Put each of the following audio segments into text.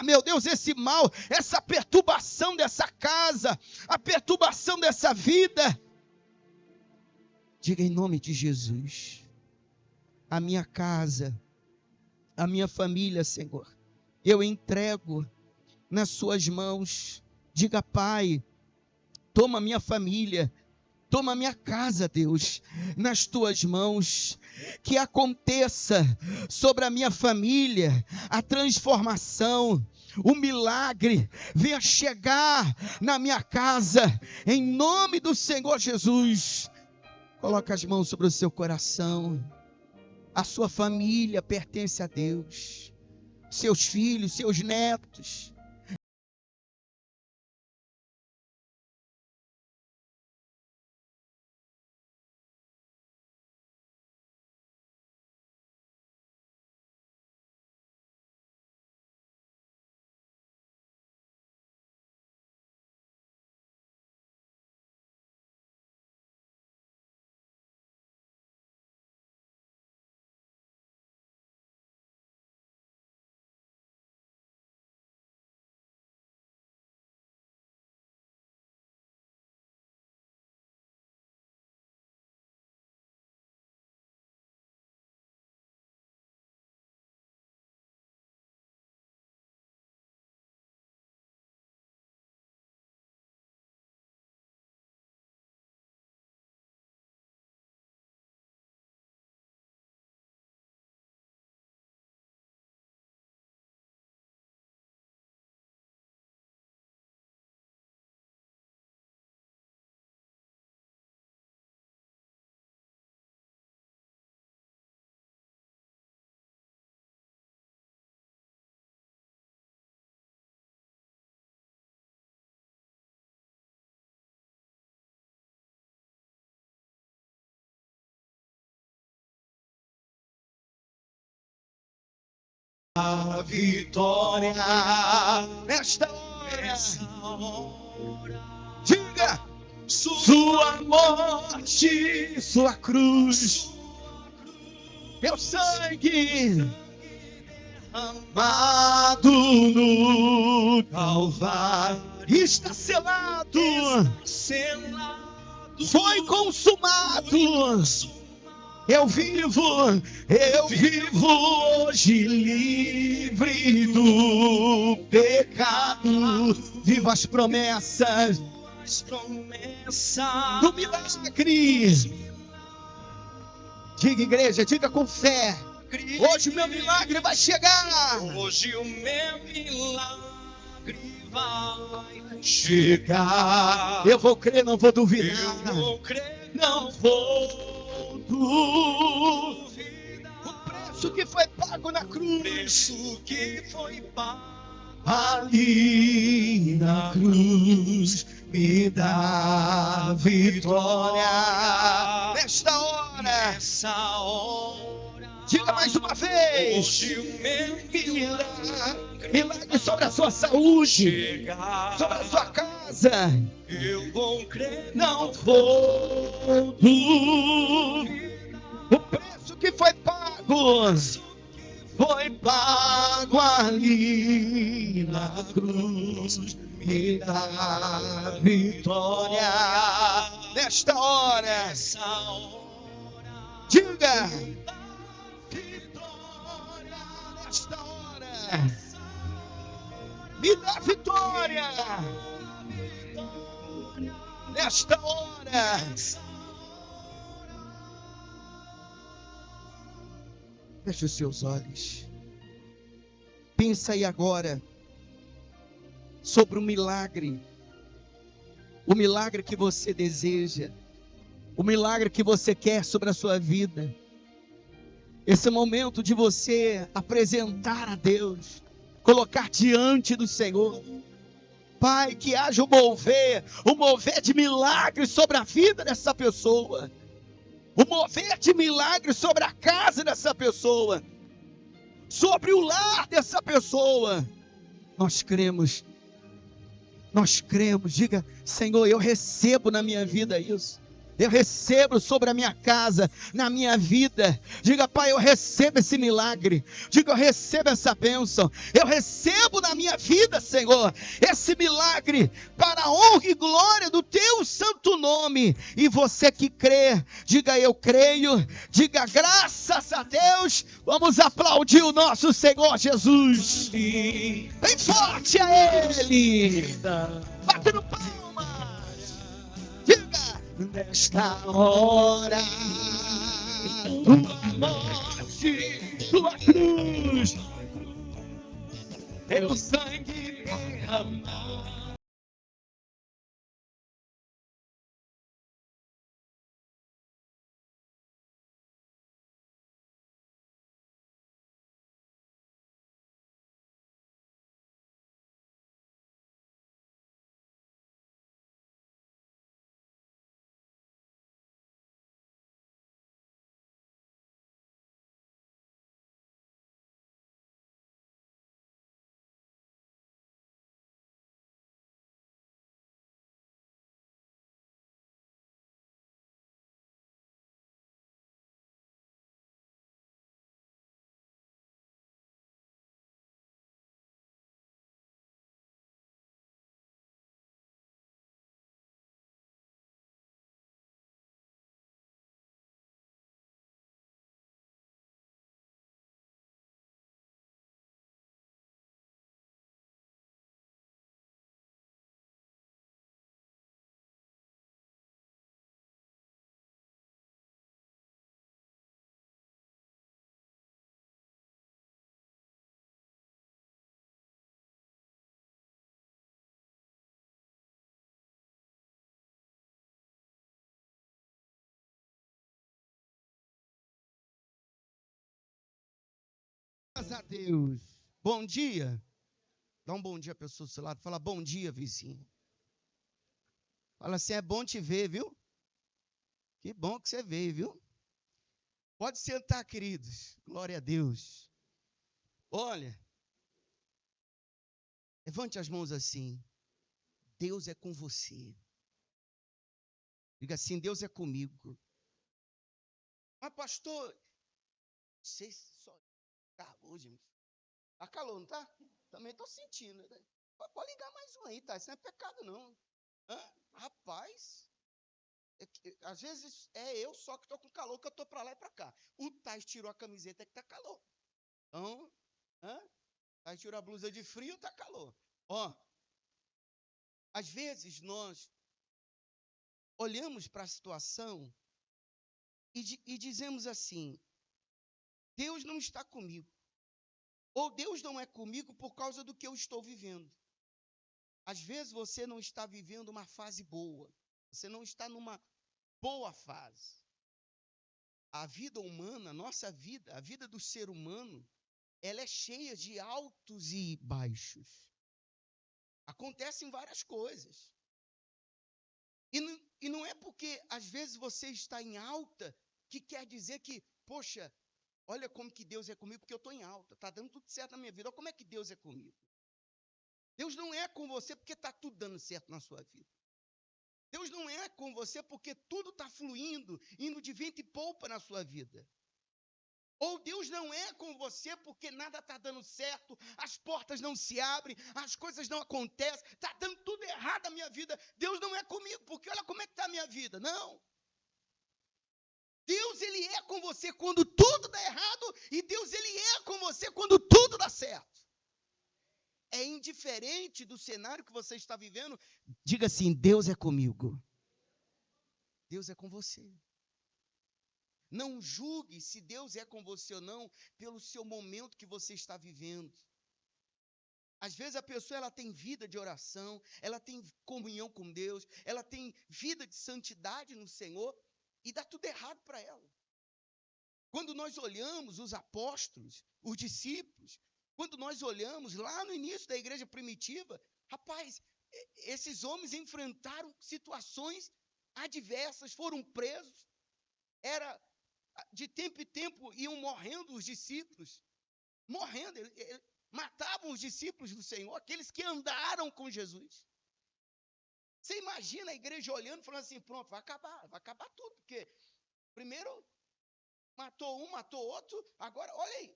meu Deus, esse mal, essa perturbação dessa casa, a perturbação dessa vida. Diga em nome de Jesus: a minha casa, a minha família, Senhor, eu entrego nas suas mãos. Diga: Pai, toma minha família, toma minha casa, Deus, nas tuas mãos. Que aconteça sobre a minha família a transformação, o milagre venha chegar na minha casa, em nome do Senhor Jesus. Coloca as mãos sobre o seu coração. A sua família pertence a Deus, seus filhos, seus netos. A vitória nesta hora. Diga: sua morte, sua cruz, meu sangue amado no Calvário está selado, foi consumado. Eu vivo hoje livre do pecado. Vivo as promessas do milagre. Diga, igreja, diga com fé: hoje o meu milagre vai chegar. Hoje o meu milagre vai chegar. Eu vou crer, não vou duvidar. Eu vou crer, não vou duvidar. O preço que foi pago na cruz. O preço que foi pago ali na cruz me dá vitória. Nesta hora. Diga mais uma vez: hoje o meu milagre sobre a sua saúde, sobre a sua casa. Eu vou crer, não vou duvidar. O preço que foi pago ali na cruz me dá vitória. Nesta hora, diga: nesta hora, me dá vitória. Nesta hora, feche os seus olhos. Pensa aí agora sobre o milagre que você deseja, o milagre que você quer sobre a sua vida. Esse momento de você apresentar a Deus, colocar diante do Senhor. Pai, que haja o mover de milagres sobre a vida dessa pessoa, o mover de milagres sobre a casa dessa pessoa, sobre o lar dessa pessoa. Nós cremos, diga: Senhor, eu recebo na minha vida isso. Eu recebo sobre a minha casa, na minha vida. Diga, Pai, eu recebo esse milagre. Diga, eu recebo essa bênção. Eu recebo na minha vida, Senhor, esse milagre para a honra e glória do teu santo nome. E você que crê, diga, eu creio. Diga, graças a Deus. Vamos aplaudir o nosso Senhor Jesus. Bem forte a Ele. Batendo palmas. Diga, nesta hora, tua morte, tua cruz, teu sangue derramado. Graças a Deus. Bom dia. Dá um bom dia para a pessoa do seu lado. Fala, bom dia, vizinho. Fala assim, é bom te ver, viu? Que bom que você veio, viu? Pode sentar, queridos. Glória a Deus. Olha, levante as mãos assim. Deus é com você. Diga assim, Deus é comigo. Mas pastor, não sei se só hoje. Tá calor, não tá? Também tô sentindo. Né? Pode ligar mais um aí, tá? Isso não é pecado, não. Hã? Rapaz, às vezes é eu só que tô com calor, que eu tô pra lá e pra cá. O Tais tirou a camiseta que tá calor. Então, Tais tirou a blusa de frio, tá calor. Ó, às vezes nós olhamos para a situação e dizemos assim, Deus não está comigo. Ou Deus não é comigo por causa do que eu estou vivendo. Às vezes você não está vivendo uma fase boa. Você não está numa boa fase. A vida humana, nossa vida, a vida do ser humano, ela é cheia de altos e baixos. Acontecem várias coisas. E não é porque às vezes você está em alta que quer dizer que, poxa, olha como que Deus é comigo porque eu estou em alta. Está dando tudo certo na minha vida. Olha como é que Deus é comigo. Deus não é com você porque está tudo dando certo na sua vida. Deus não é com você porque tudo está fluindo, indo de vento e polpa na sua vida. Ou Deus não é com você porque nada está dando certo, as portas não se abrem, as coisas não acontecem, está dando tudo errado na minha vida. Deus não é comigo porque olha como é que está a minha vida. Não. Deus, Ele é com você quando tudo dá errado e Deus, Ele é com você quando tudo dá certo. É indiferente do cenário que você está vivendo. Diga assim, Deus é comigo. Deus é com você. Não julgue se Deus é com você ou não pelo seu momento que você está vivendo. Às vezes a pessoa ela tem vida de oração, ela tem comunhão com Deus, ela tem vida de santidade no Senhor e dá tudo errado para ela. Quando nós olhamos os apóstolos, os discípulos, quando nós olhamos lá no início da igreja primitiva, rapaz, esses homens enfrentaram situações adversas, foram presos, de tempo em tempo iam morrendo os discípulos, morrendo, matavam os discípulos do Senhor, aqueles que andaram com Jesus. Você imagina a igreja olhando, falando assim, pronto, vai acabar tudo, porque primeiro matou um, matou outro, agora, olha aí.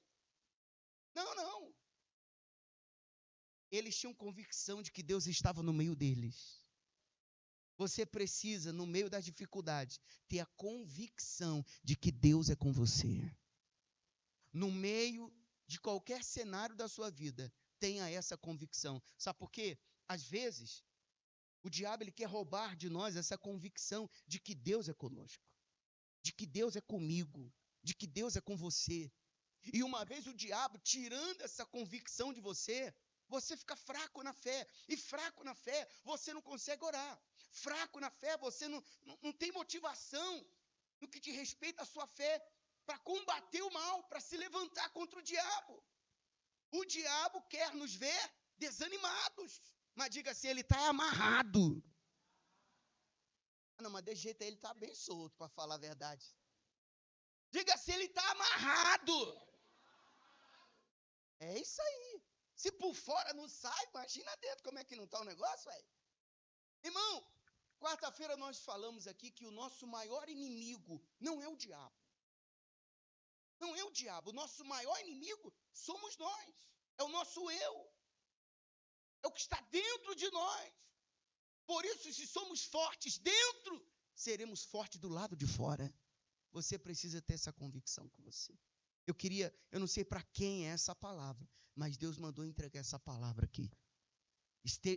Não. Eles tinham convicção de que Deus estava no meio deles. Você precisa, no meio das dificuldades, ter a convicção de que Deus é com você. No meio de qualquer cenário da sua vida, tenha essa convicção. Sabe por quê? Às vezes, o diabo ele quer roubar de nós essa convicção de que Deus é conosco, de que Deus é comigo, de que Deus é com você. E uma vez o diabo tirando essa convicção de você, você fica fraco na fé. E fraco na fé, você não consegue orar. Fraco na fé, você não tem motivação no que diz respeito à sua fé para combater o mal, para se levantar contra o diabo. O diabo quer nos ver desanimados. Mas diga assim, ele está amarrado. Não, mas de jeito aí ele está bem solto, para falar a verdade. Diga assim, ele está amarrado. É isso aí. Se por fora não sai, imagina dentro como é que não está o negócio, velho. Irmão, quarta-feira nós falamos aqui que o nosso maior inimigo não é o diabo. Não é o diabo. O nosso maior inimigo somos nós. É o nosso eu. É o que está dentro de nós. Por isso, se somos fortes dentro, seremos fortes do lado de fora. Você precisa ter essa convicção com você. Eu não sei para quem é essa palavra, mas Deus mandou entregar essa palavra aqui.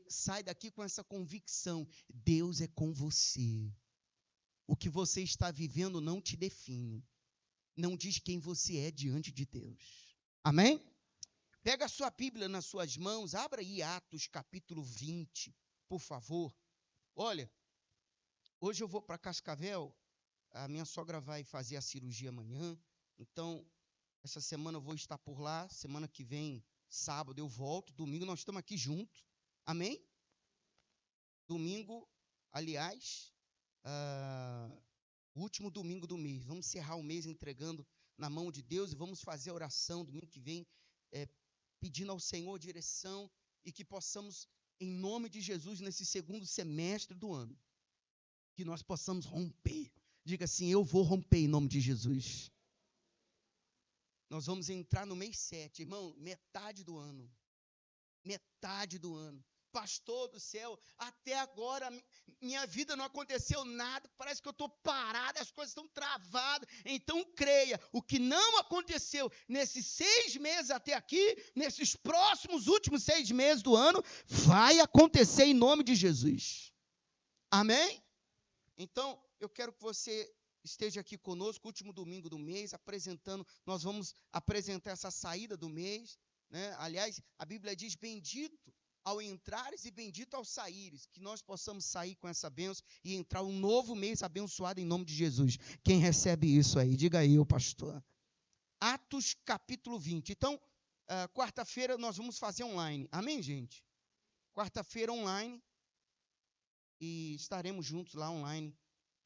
Sai daqui com essa convicção, Deus é com você. O que você está vivendo não te define, não diz quem você é diante de Deus. Amém? Pega a sua Bíblia nas suas mãos, abra aí Atos capítulo 20, por favor. Olha, hoje eu vou para Cascavel, a minha sogra vai fazer a cirurgia amanhã, então essa semana eu vou estar por lá, semana que vem, sábado eu volto, domingo nós estamos aqui juntos, amém? Domingo, aliás, o último domingo do mês, vamos encerrar o mês entregando na mão de Deus e vamos fazer a oração domingo que vem, pedindo ao Senhor direção e que possamos, em nome de Jesus, nesse segundo semestre do ano, que nós possamos romper. Diga assim, eu vou romper em nome de Jesus. Nós vamos entrar no mês 7, irmão, metade do ano. Metade do ano. Pastor do céu, até agora minha vida não aconteceu nada, parece que eu estou parado, as coisas estão travadas. Então creia, o que não aconteceu nesses 6 meses até aqui, nesses próximos últimos 6 meses do ano, vai acontecer em nome de Jesus. Amém? Então, eu quero que você esteja aqui conosco, último domingo do mês, nós vamos apresentar essa saída do mês, né? Aliás, a Bíblia diz, bendito ao entrares e bendito ao saíres, que nós possamos sair com essa bênção e entrar um novo mês abençoado em nome de Jesus. Quem recebe isso aí? Diga aí, o pastor. Atos capítulo 20. Então, quarta-feira nós vamos fazer online. Amém, gente? Quarta-feira online e estaremos juntos lá online,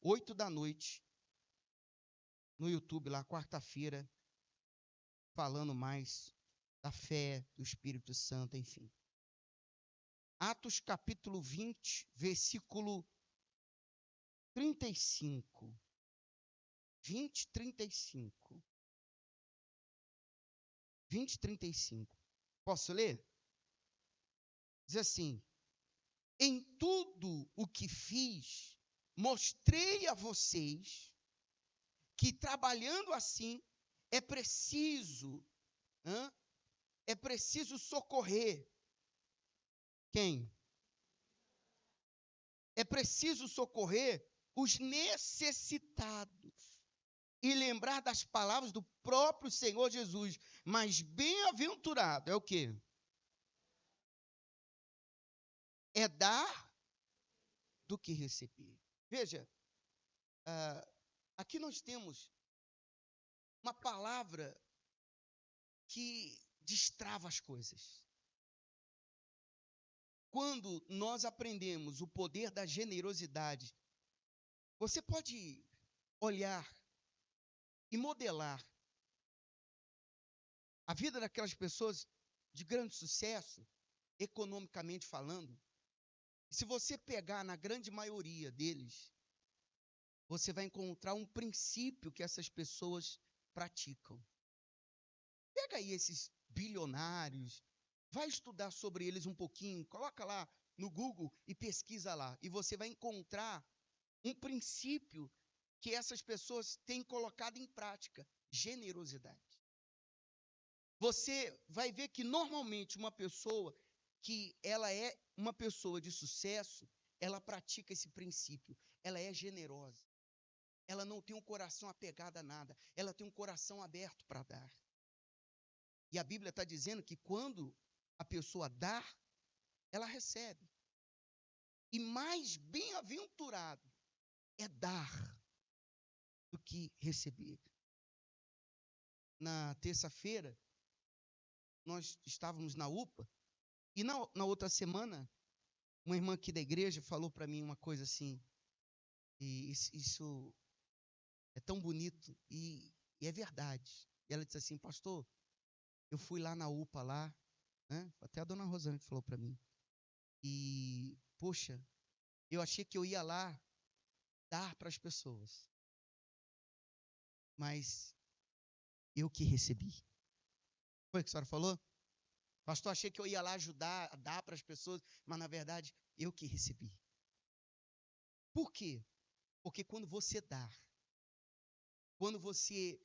8 da noite, no YouTube, lá, quarta-feira, falando mais da fé, do Espírito Santo, enfim. Atos capítulo 20, versículo 35. 20, 35. 20, 35. Posso ler? Diz assim, em tudo o que fiz, mostrei a vocês que trabalhando assim é preciso socorrer. Quem? É preciso socorrer os necessitados e lembrar das palavras do próprio Senhor Jesus. Mas bem-aventurado é o quê? É dar do que receber. Veja, aqui nós temos uma palavra que destrava as coisas. Quando nós aprendemos o poder da generosidade, você pode olhar e modelar a vida daquelas pessoas de grande sucesso, economicamente falando, Se você pegar na grande maioria deles, você vai encontrar um princípio que essas pessoas praticam. Pega aí esses bilionários, vai estudar sobre eles um pouquinho, coloca lá no Google e pesquisa lá, e você vai encontrar um princípio que essas pessoas têm colocado em prática: generosidade. Você vai ver que normalmente uma pessoa que ela é uma pessoa de sucesso, ela pratica esse princípio, ela é generosa. Ela não tem um coração apegado a nada, ela tem um coração aberto para dar. E a Bíblia está dizendo que quando a pessoa dá, ela recebe. E mais bem-aventurado é dar do que receber. Na terça-feira, nós estávamos na UPA, e na outra semana, uma irmã aqui da igreja falou para mim uma coisa assim, e isso é tão bonito, e é verdade. E ela disse assim: pastor, eu fui lá na UPA lá, né? Até a dona Rosane falou para mim, e, poxa, eu achei que eu ia lá dar para as pessoas, mas eu que recebi. Foi o que a senhora falou? Pastor, achei que eu ia lá ajudar, a dar para as pessoas, mas na verdade, eu que recebi. Por quê? Porque quando você dá, quando você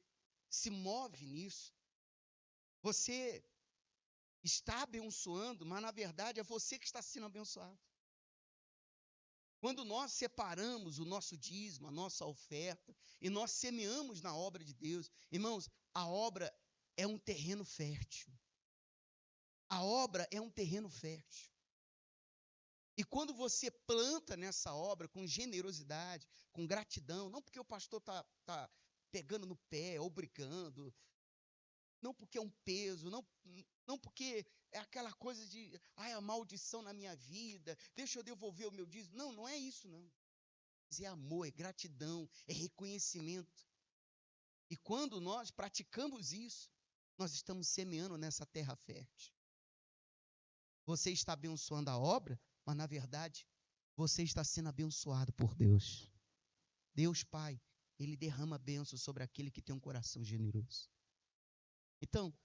se move nisso, você está abençoando, mas na verdade é você que está sendo abençoado. Quando nós separamos o nosso dízimo, a nossa oferta, e nós semeamos na obra de Deus, irmãos, a obra é um terreno fértil. A obra é um terreno fértil. E quando você planta nessa obra com generosidade, com gratidão, não porque o pastor está pegando no pé, obrigando, não porque é um peso, não porque é aquela coisa de, ai, a maldição na minha vida, deixa eu devolver o meu dízimo. Não, não é isso, não. Mas é amor, é gratidão, é reconhecimento. E quando nós praticamos isso, nós estamos semeando nessa terra fértil. Você está abençoando a obra, mas na verdade, você está sendo abençoado por Deus. Deus Pai, Ele derrama bênção sobre aquele que tem um coração generoso. Então,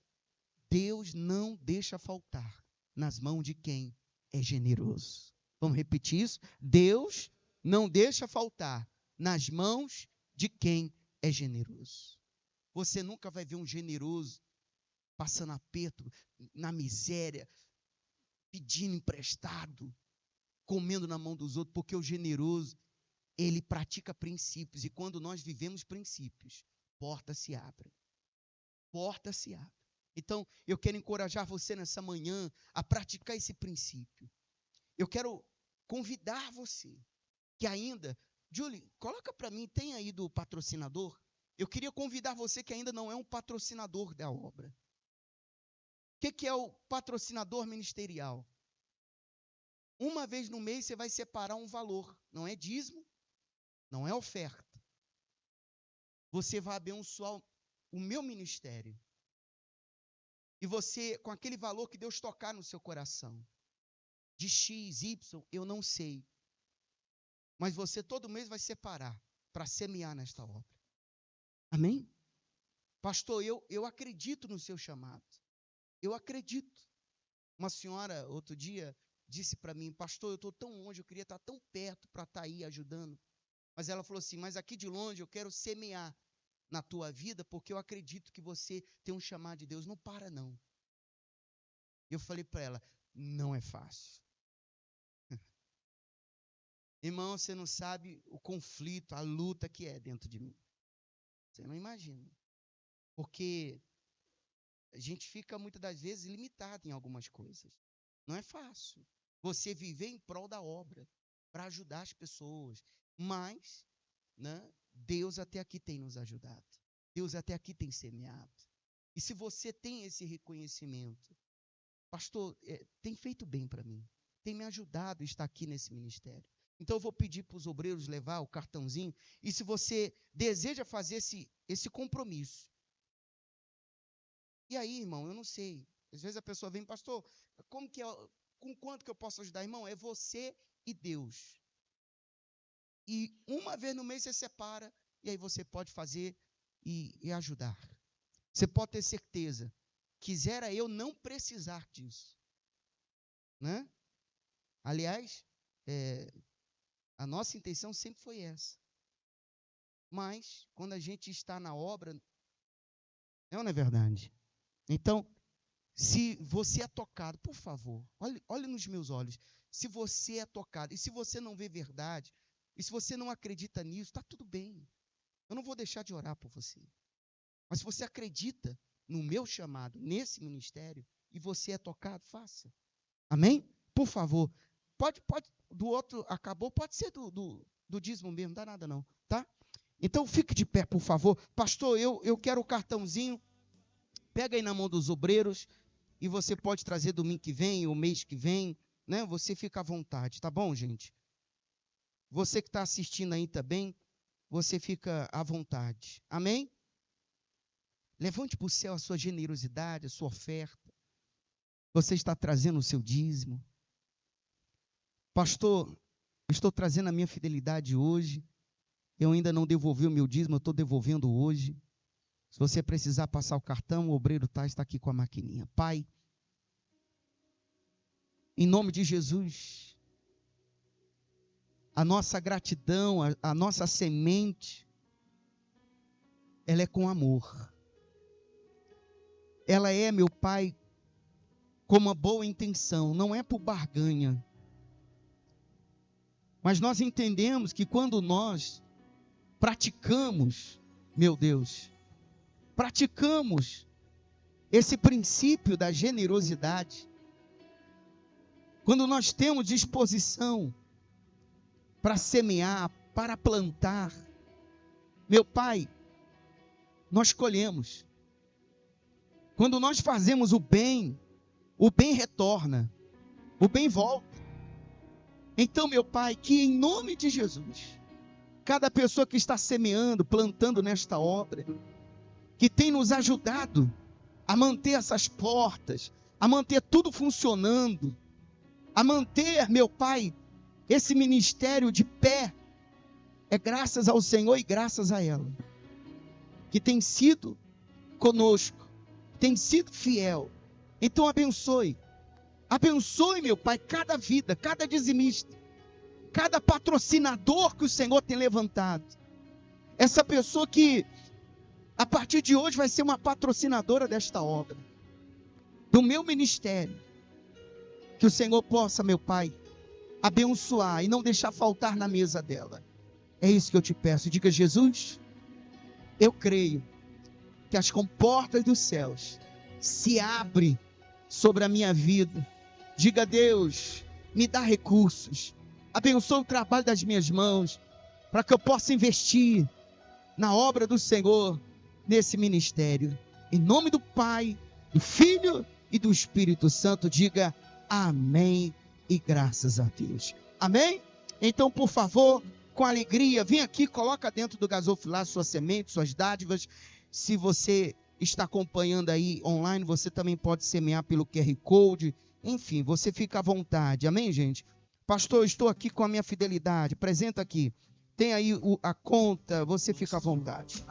Deus não deixa faltar nas mãos de quem é generoso. Vamos repetir isso? Deus não deixa faltar nas mãos de quem é generoso. Você nunca vai ver um generoso passando aperto, na miséria, pedindo emprestado, comendo na mão dos outros, porque o generoso, ele pratica princípios, e quando nós vivemos princípios, portas se abrem. Portas se abrem. Então, eu quero encorajar você nessa manhã a praticar esse princípio. Eu quero convidar você, que ainda, Julie, coloca para mim, tem aí do patrocinador? Eu queria convidar você que ainda não é um patrocinador da obra. O que é o patrocinador ministerial? Uma vez no mês você vai separar um valor, não é dízimo, não é oferta. Você vai abençoar o meu ministério. E você, com aquele valor que Deus tocar no seu coração, de X, Y, eu não sei. Mas você todo mês vai separar para semear nesta obra. Amém? Pastor, eu acredito no seu chamado. Eu acredito. Uma senhora, outro dia, disse para mim: pastor, eu estou tão longe, eu queria estar tão perto para estar aí ajudando. Mas ela falou assim: mas aqui de longe eu quero semear na tua vida, porque eu acredito que você tem um chamado de Deus. Não para, não. Eu falei para ela: não é fácil. Irmão, você não sabe o conflito, a luta que é dentro de mim. Você não imagina. Porque a gente fica muitas das vezes limitado em algumas coisas. Não é fácil você viver em prol da obra, para ajudar as pessoas. Mas, né, Deus até aqui tem nos ajudado. Deus até aqui tem semeado. E se você tem esse reconhecimento, pastor, tem feito bem para mim, tem me ajudado a estar aqui nesse ministério. Então eu vou pedir para os obreiros levar o cartãozinho, e se você deseja fazer esse compromisso. E aí, irmão, eu não sei, às vezes a pessoa vem: pastor, como que é, com quanto que eu posso ajudar? Irmão, é você e Deus. E uma vez no mês você separa, e aí você pode fazer e ajudar. Você pode ter certeza. Quisera eu não precisar disso. Né? Aliás, a nossa intenção sempre foi essa. Mas, quando a gente está na obra, não é verdade? Então, se você é tocado, por favor, olhe nos meus olhos. Se você é tocado, e se você não vê verdade, e se você não acredita nisso, está tudo bem. Eu não vou deixar de orar por você. Mas se você acredita no meu chamado, nesse ministério, e você é tocado, faça. Amém? Por favor. Pode, do outro acabou, pode ser do dízimo mesmo, não dá nada não, tá? Então fique de pé, por favor. Pastor, eu quero o cartãozinho. Pega aí na mão dos obreiros e você pode trazer domingo que vem, ou mês que vem, né? Você fica à vontade, tá bom, gente? Você que está assistindo aí também, você fica à vontade. Amém? Levante para o céu a sua generosidade, a sua oferta. Você está trazendo o seu dízimo. Pastor, eu estou trazendo a minha fidelidade hoje. Eu ainda não devolvi o meu dízimo, eu estou devolvendo hoje. Se você precisar passar o cartão, o obreiro está aqui com a maquininha. Pai, em nome de Jesus, a nossa gratidão, a nossa semente, ela é com amor. Ela é, meu Pai, com uma boa intenção, não é por barganha. Mas nós entendemos que quando nós praticamos, meu Deus, praticamos esse princípio da generosidade, quando nós temos disposição para semear, para plantar, meu Pai, nós colhemos. Quando nós fazemos o bem retorna, o bem volta. Então, meu Pai, que em nome de Jesus, cada pessoa que está semeando, plantando nesta obra, que tem nos ajudado a manter essas portas, a manter tudo funcionando, a manter, meu Pai, esse ministério de pé, é graças ao Senhor e graças a ela, que tem sido conosco, tem sido fiel. Então abençoe, meu Pai, cada vida, cada dizimista, cada patrocinador que o Senhor tem levantado, essa pessoa que a partir de hoje vai ser uma patrocinadora desta obra, do meu ministério, que o Senhor possa, meu Pai, abençoar e não deixar faltar na mesa dela. É isso que eu te peço. Diga: Jesus, eu creio que as comportas dos céus se abrem sobre a minha vida. Diga: Deus, me dá recursos, abençoa o trabalho das minhas mãos, para que eu possa investir na obra do Senhor, nesse ministério. Em nome do Pai, do Filho e do Espírito Santo, diga amém e graças a Deus. Amém? Então, por favor, com alegria, vem aqui, coloca dentro do gasofilar sua semente, suas dádivas. Se você está acompanhando aí online, você também pode semear pelo QR Code. Enfim, você fica à vontade. Amém, gente? Pastor, estou aqui com a minha fidelidade. Apresenta aqui. Tem aí a conta, você fica à vontade.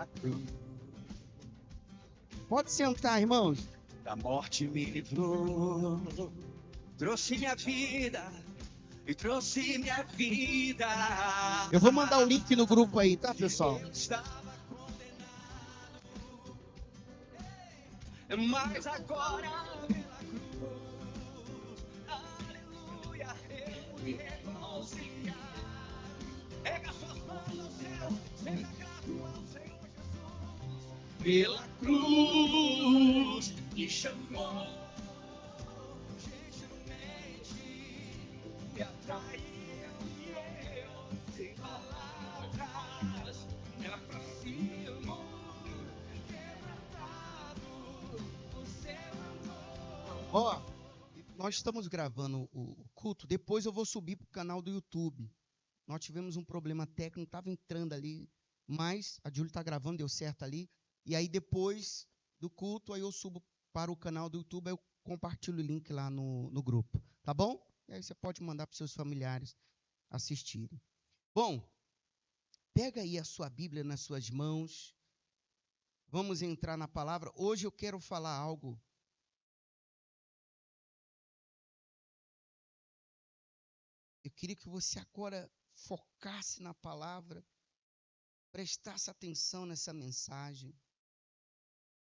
Pode sentar, irmãos. Da morte me livrou, trouxe minha vida e trouxe minha vida. Eu vou mandar o link no grupo aí, tá, pessoal? Eu estava condenado, mas agora pela cruz, aleluia, eu fui reconciliado. Pega suas mãos ao céu, seja grato ao Senhor Jesus. Pela cruz me chamou, gentilmente me atraiu e eu, sem palavras, me aproximo, quebrantado, o seu amor. Ó, nós estamos gravando o culto, depois eu vou subir para o canal do YouTube. Nós tivemos um problema técnico, estava entrando ali, mas a Júlia está gravando, deu certo ali. E aí depois do culto, aí eu subo para o canal do YouTube, aí eu compartilho o link lá no grupo, tá bom? E aí você pode mandar para os seus familiares. assistirem. Bom, pega aí a sua Bíblia nas suas mãos. Vamos entrar na palavra. Hoje eu quero falar algo. Eu queria que você agora focasse na palavra, prestasse atenção nessa mensagem.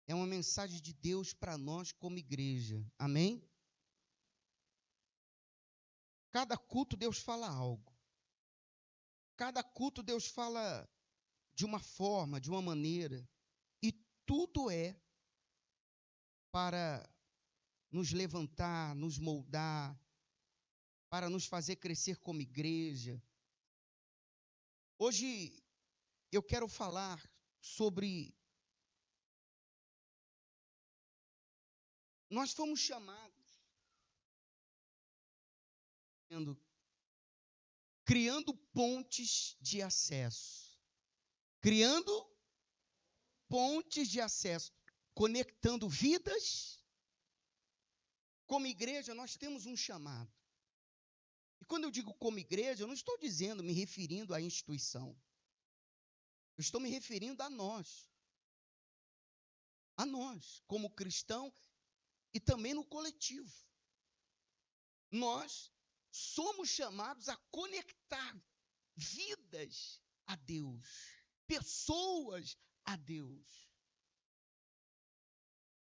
É uma mensagem de Deus para nós como igreja. Amém? Cada culto Deus fala algo. Cada culto Deus fala de uma forma, de uma maneira. E tudo é para nos levantar, nos moldar, para nos fazer crescer como igreja. Hoje eu quero falar sobre... Nós fomos chamados, criando pontes de acesso. Criando pontes de acesso, conectando vidas. Como igreja, nós temos um chamado. E quando eu digo como igreja, eu não estou dizendo, me referindo à instituição. Eu estou me referindo a nós. A nós, como cristão e também no coletivo. Nós somos chamados a conectar vidas a Deus, pessoas a Deus.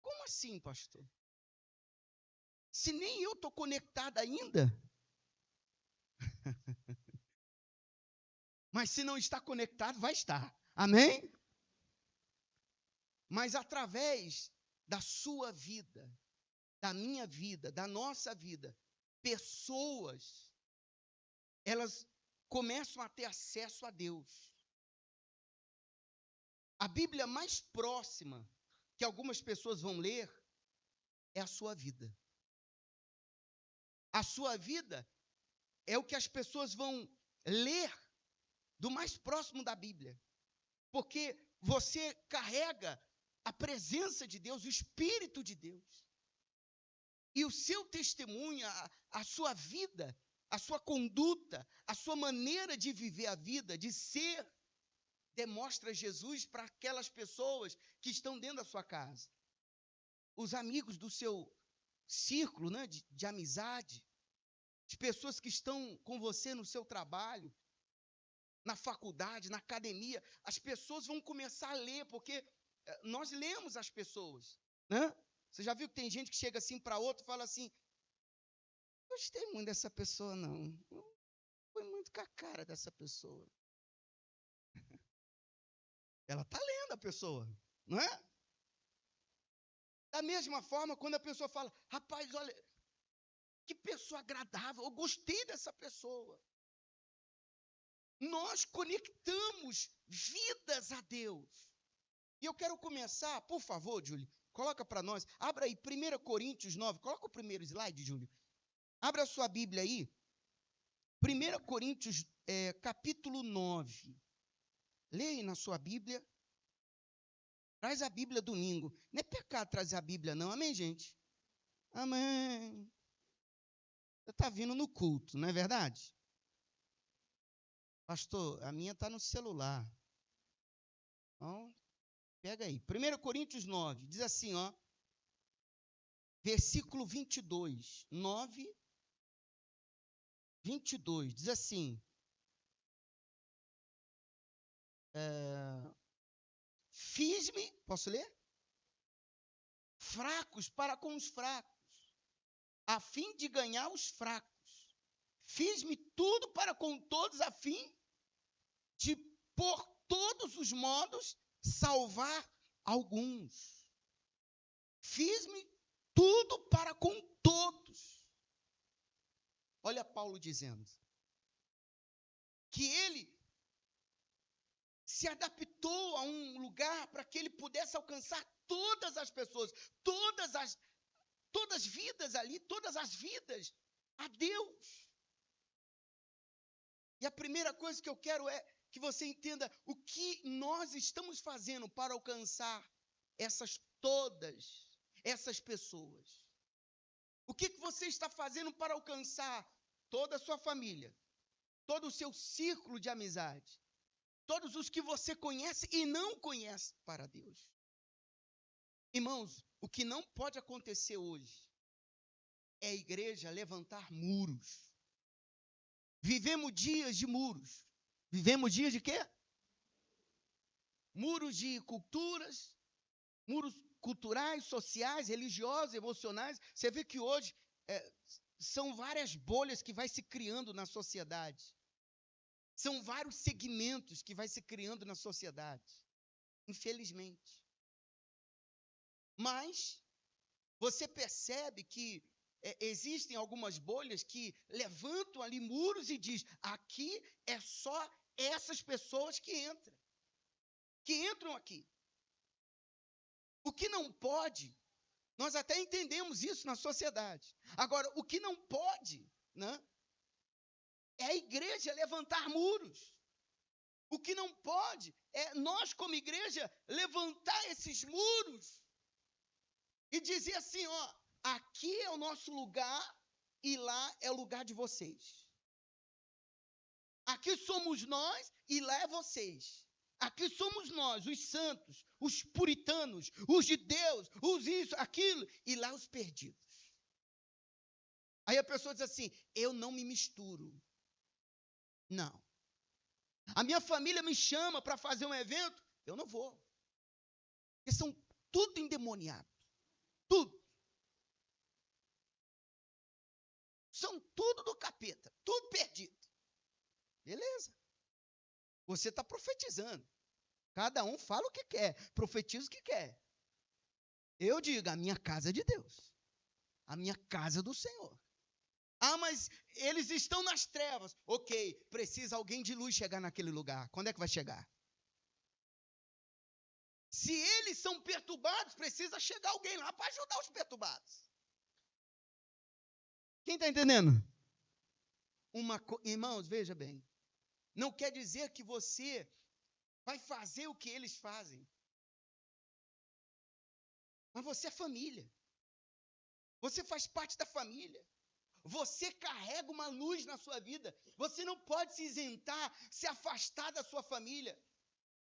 Como assim, pastor? Se nem eu estou conectado ainda. Mas se não está conectado, vai estar. Amém? Mas através da sua vida, da minha vida, da nossa vida, pessoas, elas começam a ter acesso a Deus. A Bíblia mais próxima que algumas pessoas vão ler é a sua vida. A sua vida é o que as pessoas vão ler do mais próximo da Bíblia. Porque você carrega a presença de Deus, o Espírito de Deus. E o seu testemunho, a sua vida, a sua conduta, a sua maneira de viver a vida, de ser, demonstra Jesus para aquelas pessoas que estão dentro da sua casa. Os amigos do seu círculo, né, de amizade, as pessoas que estão com você no seu trabalho, na faculdade, na academia, as pessoas vão começar a ler, porque nós lemos as pessoas, né? Você já viu que tem gente que chega assim para outro e fala assim, gostei muito dessa pessoa, não foi muito com a cara dessa pessoa. Ela está lendo a pessoa, não é? Da mesma forma, quando a pessoa fala, rapaz, olha, que pessoa agradável, eu gostei dessa pessoa. Nós conectamos vidas a Deus. E eu quero começar, por favor, Júlio, coloca para nós, abra aí 1 Coríntios 9, coloca o primeiro slide, Júlio. Abra a sua Bíblia aí, 1 Coríntios, capítulo 9. Leia aí na sua Bíblia. Traz a Bíblia domingo. Não é pecado trazer a Bíblia, não. Amém, gente? Amém. Você está vindo no culto, não é verdade? Pastor, a minha está no celular. Então, pega aí. 1 Coríntios 9, diz assim, ó. Versículo 22. 9, 22. Diz assim. Fiz-me, posso ler? Fracos para com os fracos, a fim de ganhar os fracos. Fiz-me tudo para com todos, a fim de, por todos os modos, salvar alguns. Fiz-me tudo para com todos. Olha Paulo dizendo que ele se adaptou a um lugar para que ele pudesse alcançar todas as pessoas, todas as vidas ali, todas as vidas a Deus. E a primeira coisa que eu quero é que você entenda o que nós estamos fazendo para alcançar todas essas pessoas. O que você está fazendo para alcançar toda a sua família, todo o seu círculo de amizade, todos os que você conhece e não conhece para Deus. Irmãos, o que não pode acontecer hoje é a igreja levantar muros. Vivemos dias de muros. Vivemos dias de quê? Muros de culturas, muros culturais, sociais, religiosos, emocionais. Você vê que hoje são várias bolhas que vai se criando na sociedade. São vários segmentos que vai se criando na sociedade. Infelizmente. Mas você percebe que existem algumas bolhas que levantam ali muros e diz: aqui é só essas pessoas que entram aqui. O que não pode, nós até entendemos isso na sociedade. Agora, o que não pode, né, é a igreja levantar muros. O que não pode é nós, como igreja, levantar esses muros e dizer assim, ó, aqui é o nosso lugar e lá é o lugar de vocês. Aqui somos nós e lá é vocês. Aqui somos nós, os santos, os puritanos, os de Deus, os isso, aquilo, e lá os perdidos. Aí a pessoa diz assim, eu não me misturo. Não. A minha família me chama para fazer um evento, eu não vou. Porque são tudo endemoniados. Tudo. São tudo do capeta, tudo perdido. Beleza. Você está profetizando. Cada um fala o que quer, profetiza o que quer. Eu digo, a minha casa é de Deus. A minha casa é do Senhor. Ah, mas eles estão nas trevas. Ok, precisa alguém de luz chegar naquele lugar. Quando é que vai chegar? Se eles são perturbados, precisa chegar alguém lá para ajudar os perturbados. Quem está entendendo? Irmãos, veja bem. Não quer dizer que você vai fazer o que eles fazem. Mas você é família. Você faz parte da família. Você carrega uma luz na sua vida. Você não pode se isentar, se afastar da sua família.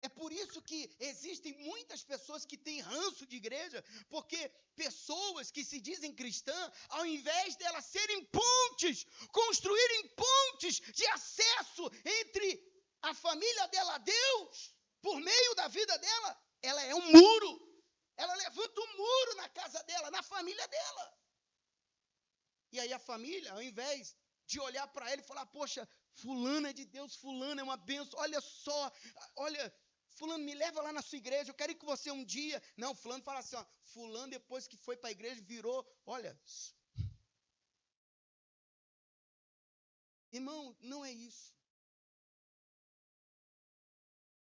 É por isso que existem muitas pessoas que têm ranço de igreja, porque pessoas que se dizem cristãs, ao invés delas serem pontes, construírem pontes de acesso entre a família dela a Deus, por meio da vida dela, ela é um muro. Ela levanta um muro na casa dela, na família dela. E aí a família, ao invés de olhar para ele e falar, poxa, fulano é de Deus, fulano é uma bênção, olha só, olha, fulano me leva lá na sua igreja, eu quero ir com você um dia. Não, fulano fala assim, ó, fulano depois que foi para a igreja virou, olha. Irmão, não é isso.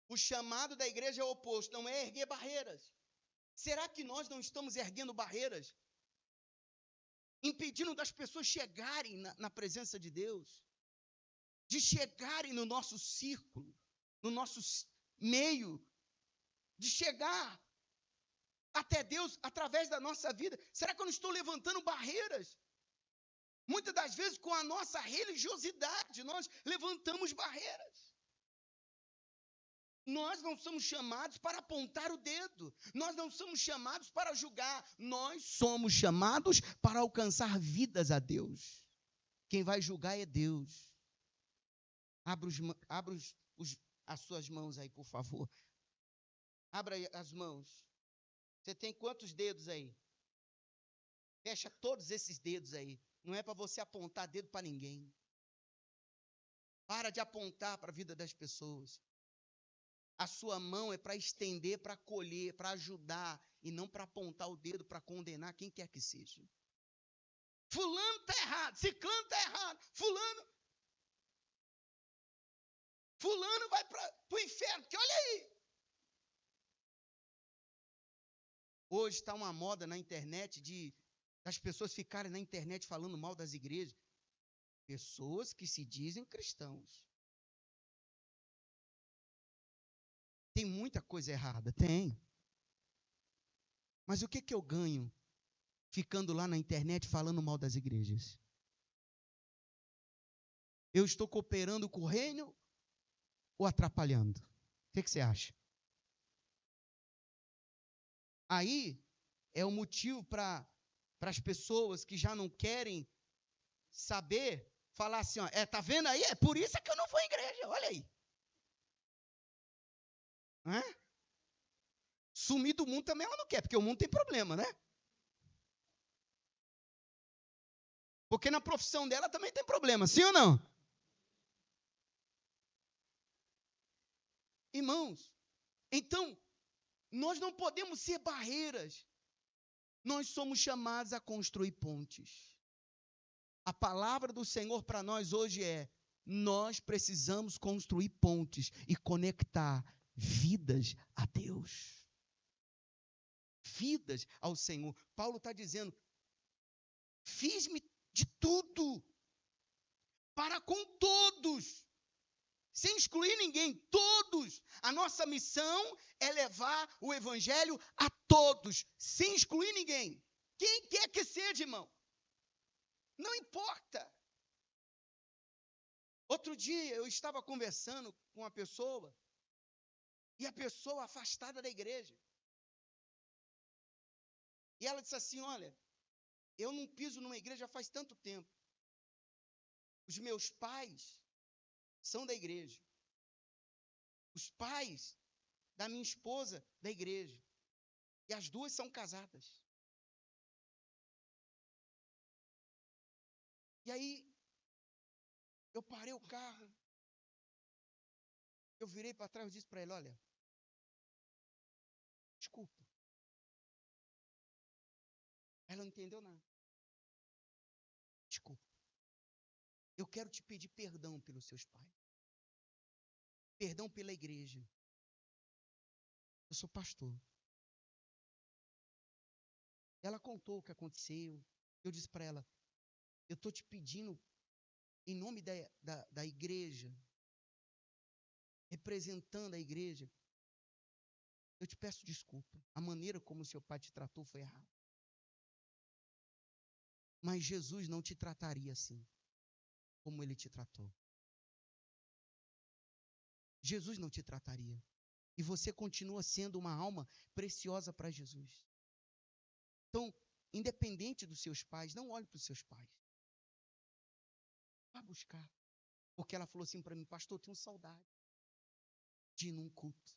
O chamado da igreja é o oposto, não é erguer barreiras. Será que nós não estamos erguendo barreiras? Impedindo das pessoas chegarem na presença de Deus, de chegarem no nosso círculo, no nosso meio, de chegar até Deus através da nossa vida. Será que eu não estou levantando barreiras? Muitas das vezes com a nossa religiosidade, nós levantamos barreiras. Nós não somos chamados para apontar o dedo. Nós não somos chamados para julgar. Nós somos chamados para alcançar vidas a Deus. Quem vai julgar é Deus. Abra as suas mãos aí, por favor. Abra as mãos. Você tem quantos dedos aí? Fecha todos esses dedos aí. Não é para você apontar dedo para ninguém. Para de apontar para a vida das pessoas. A sua mão é para estender, para acolher, para ajudar, e não para apontar o dedo, para condenar quem quer que seja. Fulano está errado, ciclano está errado, fulano vai para o inferno, porque olha aí. Hoje está uma moda na internet das pessoas ficarem na internet falando mal das igrejas. Pessoas que se dizem cristãos. Tem muita coisa errada, tem. Mas o que eu ganho ficando lá na internet falando mal das igrejas? Eu estou cooperando com o reino ou atrapalhando? O que você acha? Aí é o motivo para as pessoas que já não querem saber, falar assim, ó, tá vendo aí? É por isso que eu não vou à igreja, olha aí. Hã? Sumir do mundo também ela não quer, porque o mundo tem problema, né? Porque na profissão dela também tem problema, sim ou não? Irmãos, então, nós não podemos ser barreiras. Nós somos chamados a construir pontes. A palavra do Senhor para nós hoje é: nós precisamos construir pontes e conectar vidas a Deus. Vidas ao Senhor. Paulo está dizendo: fiz-me de tudo para com todos, sem excluir ninguém, todos. A nossa missão é levar o evangelho a todos, sem excluir ninguém. Quem quer que seja, irmão. Não importa. Outro dia eu estava conversando com uma pessoa, e a pessoa afastada da igreja. E ela disse assim: olha, eu não piso numa igreja faz tanto tempo. Os meus pais são da igreja. Os pais da minha esposa da igreja. E as duas são casadas. E aí, eu parei o carro, eu virei para trás e disse para ele: olha, desculpa. Ela não entendeu nada. Desculpa. Eu quero te pedir perdão pelos seus pais. Perdão pela igreja. Eu sou pastor. Ela contou o que aconteceu. Eu disse para ela: eu estou te pedindo, em nome da igreja, representando a igreja, eu te peço desculpa. A maneira como o seu pai te tratou foi errada. Mas Jesus não te trataria assim, como ele te tratou. Jesus não te trataria. E você continua sendo uma alma preciosa para Jesus. Então, independente dos seus pais, não olhe para os seus pais. Vá buscar. Porque ela falou assim para mim: pastor, eu tenho saudade de ir num culto.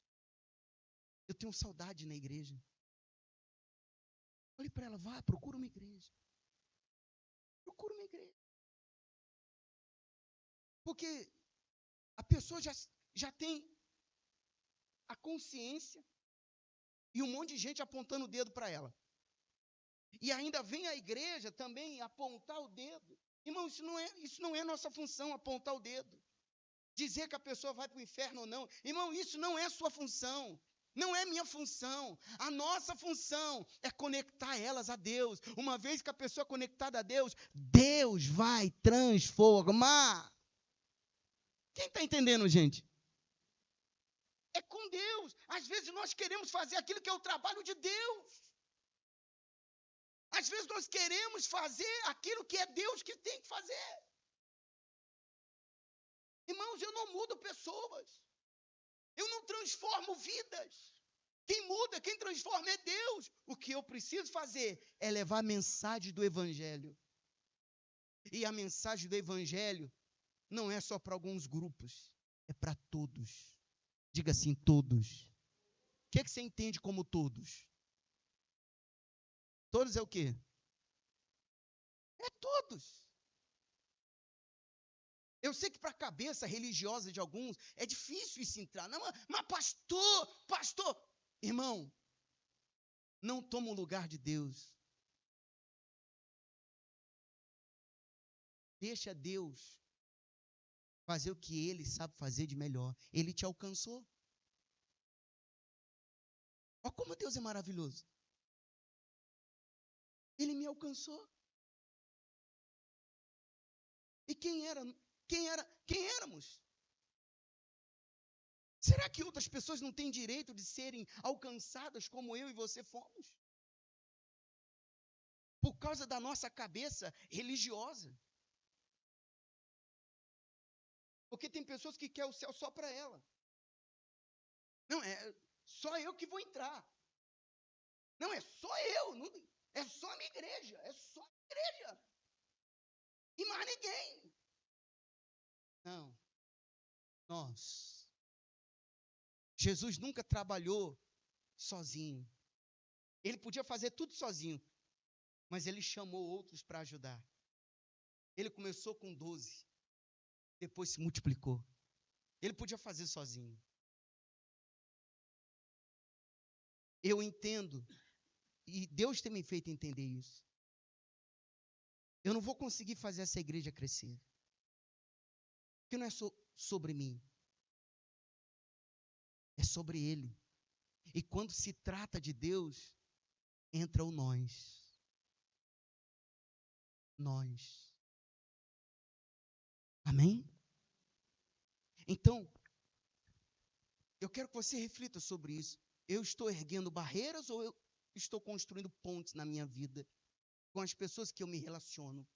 Eu tenho saudade na igreja. Falei para ela: vá, procura uma igreja. Procura uma igreja. Porque a pessoa já tem a consciência e um monte de gente apontando o dedo para ela. E ainda vem a igreja também apontar o dedo. Irmão, isso não é nossa função, apontar o dedo. Dizer que a pessoa vai para o inferno ou não. Irmão, isso não é sua função. Não é minha função. A nossa função é conectar elas a Deus. Uma vez que a pessoa é conectada a Deus, Deus vai transformar. Quem está entendendo, gente? É com Deus. Às vezes nós queremos fazer aquilo que é o trabalho de Deus. Às vezes nós queremos fazer aquilo que é Deus que tem que fazer. Irmãos, eu não mudo pessoas. Eu não transformo vidas. Quem muda, quem transforma é Deus. O que eu preciso fazer é levar a mensagem do Evangelho. E a mensagem do Evangelho não é só para alguns grupos, é para todos. Diga assim, todos. O que você entende como todos? Todos é o quê? É todos. Eu sei que para a cabeça religiosa de alguns é difícil isso entrar. Não, mas pastor, irmão, não toma o lugar de Deus. Deixa Deus fazer o que Ele sabe fazer de melhor. Ele te alcançou. Olha como Deus é maravilhoso. Ele me alcançou. E quem éramos? Será que outras pessoas não têm direito de serem alcançadas como eu e você fomos? Por causa da nossa cabeça religiosa. Porque tem pessoas que querem o céu só para ela. Não, é só eu que vou entrar. Não, é só eu. Não, é só a minha igreja. É só a igreja. E mais ninguém. Não. Nós. Jesus nunca trabalhou sozinho. Ele podia fazer tudo sozinho. Mas ele chamou outros para ajudar. Ele começou com 12. Depois se multiplicou. Ele podia fazer sozinho. Eu entendo. E Deus tem me feito entender isso. Eu não vou conseguir fazer essa igreja crescer. Porque não é sobre mim. É sobre Ele. E quando se trata de Deus, entra o nós. Nós. Amém? Então, eu quero que você reflita sobre isso. Eu estou erguendo barreiras ou eu estou construindo pontes na minha vida com as pessoas que eu me relaciono?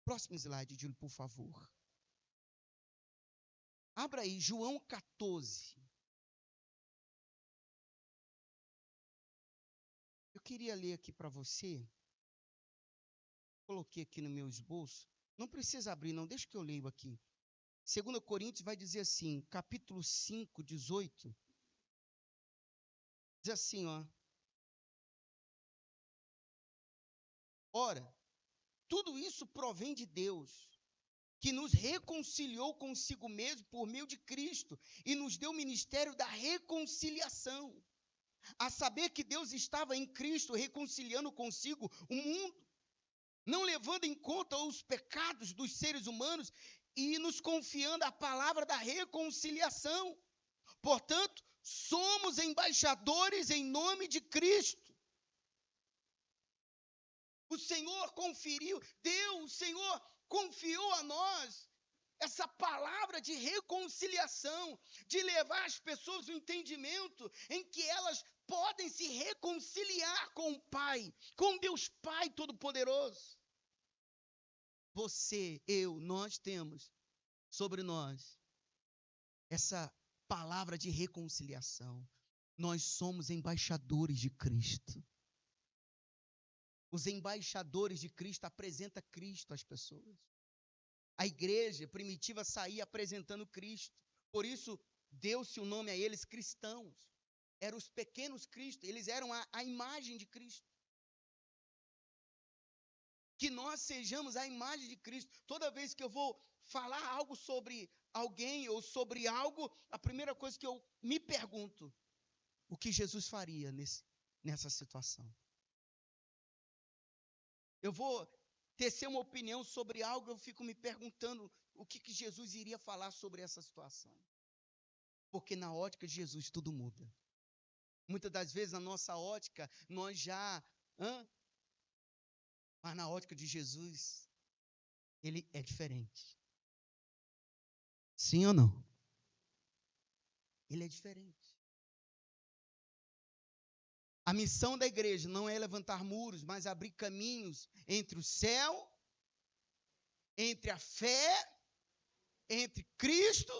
Próximo slide, Júlio, por favor. Abra aí, João 14. Eu queria ler aqui para você. Coloquei aqui no meu esboço. Não precisa abrir, não. Deixa que eu leio aqui. 2 Coríntios vai dizer assim, capítulo 5, 18. Diz assim, ó. Ora, tudo isso provém de Deus, que nos reconciliou consigo mesmo por meio de Cristo e nos deu o ministério da reconciliação. A saber que Deus estava em Cristo reconciliando consigo o mundo, não levando em conta os pecados dos seres humanos e nos confiando a palavra da reconciliação. Portanto, somos embaixadores em nome de Cristo. O Senhor o Senhor confiou a nós essa palavra de reconciliação, de levar as pessoas ao entendimento em que elas podem se reconciliar com o Pai, com Deus Pai Todo-Poderoso. Você, eu, nós temos sobre nós essa palavra de reconciliação. Nós somos embaixadores de Cristo. Os embaixadores de Cristo apresentam Cristo às pessoas. A igreja primitiva saía apresentando Cristo. Por isso, deu-se o nome a eles cristãos. Eram os pequenos Cristo, eles eram a imagem de Cristo. Que nós sejamos a imagem de Cristo. Toda vez que eu vou falar algo sobre alguém ou sobre algo, a primeira coisa que eu me pergunto, o que Jesus faria nessa situação? Eu vou tecer uma opinião sobre algo, eu fico me perguntando o que Jesus iria falar sobre essa situação. Porque na ótica de Jesus tudo muda. Muitas das vezes na nossa ótica nós já... Mas na ótica de Jesus, ele é diferente. Sim ou não? Ele é diferente. A missão da igreja não é levantar muros, mas abrir caminhos entre o céu, entre a fé, entre Cristo.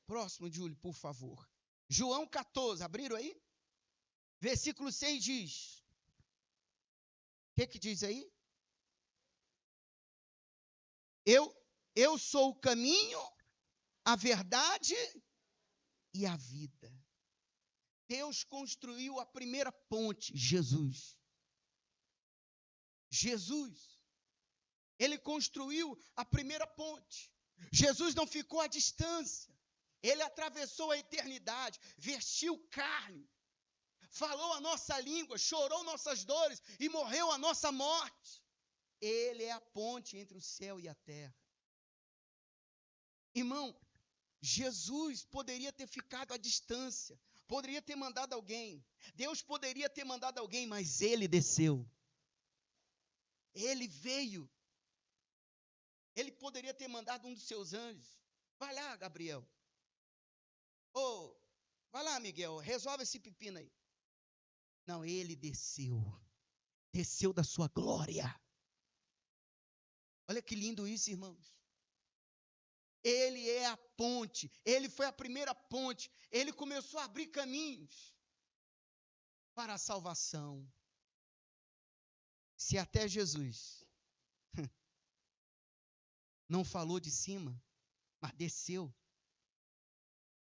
Próximo, Júlio, por favor. João 14, abriram aí? Versículo 6 diz. O que diz aí? Eu sou o caminho, a verdade e a vida. Deus construiu a primeira ponte, Jesus. Jesus. Ele construiu a primeira ponte. Jesus não ficou à distância. Ele atravessou a eternidade, vestiu carne, falou a nossa língua, chorou nossas dores e morreu a nossa morte. Ele é a ponte entre o céu e a terra. Irmão, Jesus poderia ter ficado à distância, poderia ter mandado alguém, Deus poderia ter mandado alguém, mas ele desceu. Ele veio. Ele poderia ter mandado um dos seus anjos. Vai lá, Gabriel. Vai lá, Miguel, resolve esse pepino aí. Não, ele desceu. Desceu da sua glória. Olha que lindo isso, irmãos. Ele é a ponte, ele foi a primeira ponte, ele começou a abrir caminhos para a salvação. Se até Jesus não falou de cima, mas desceu,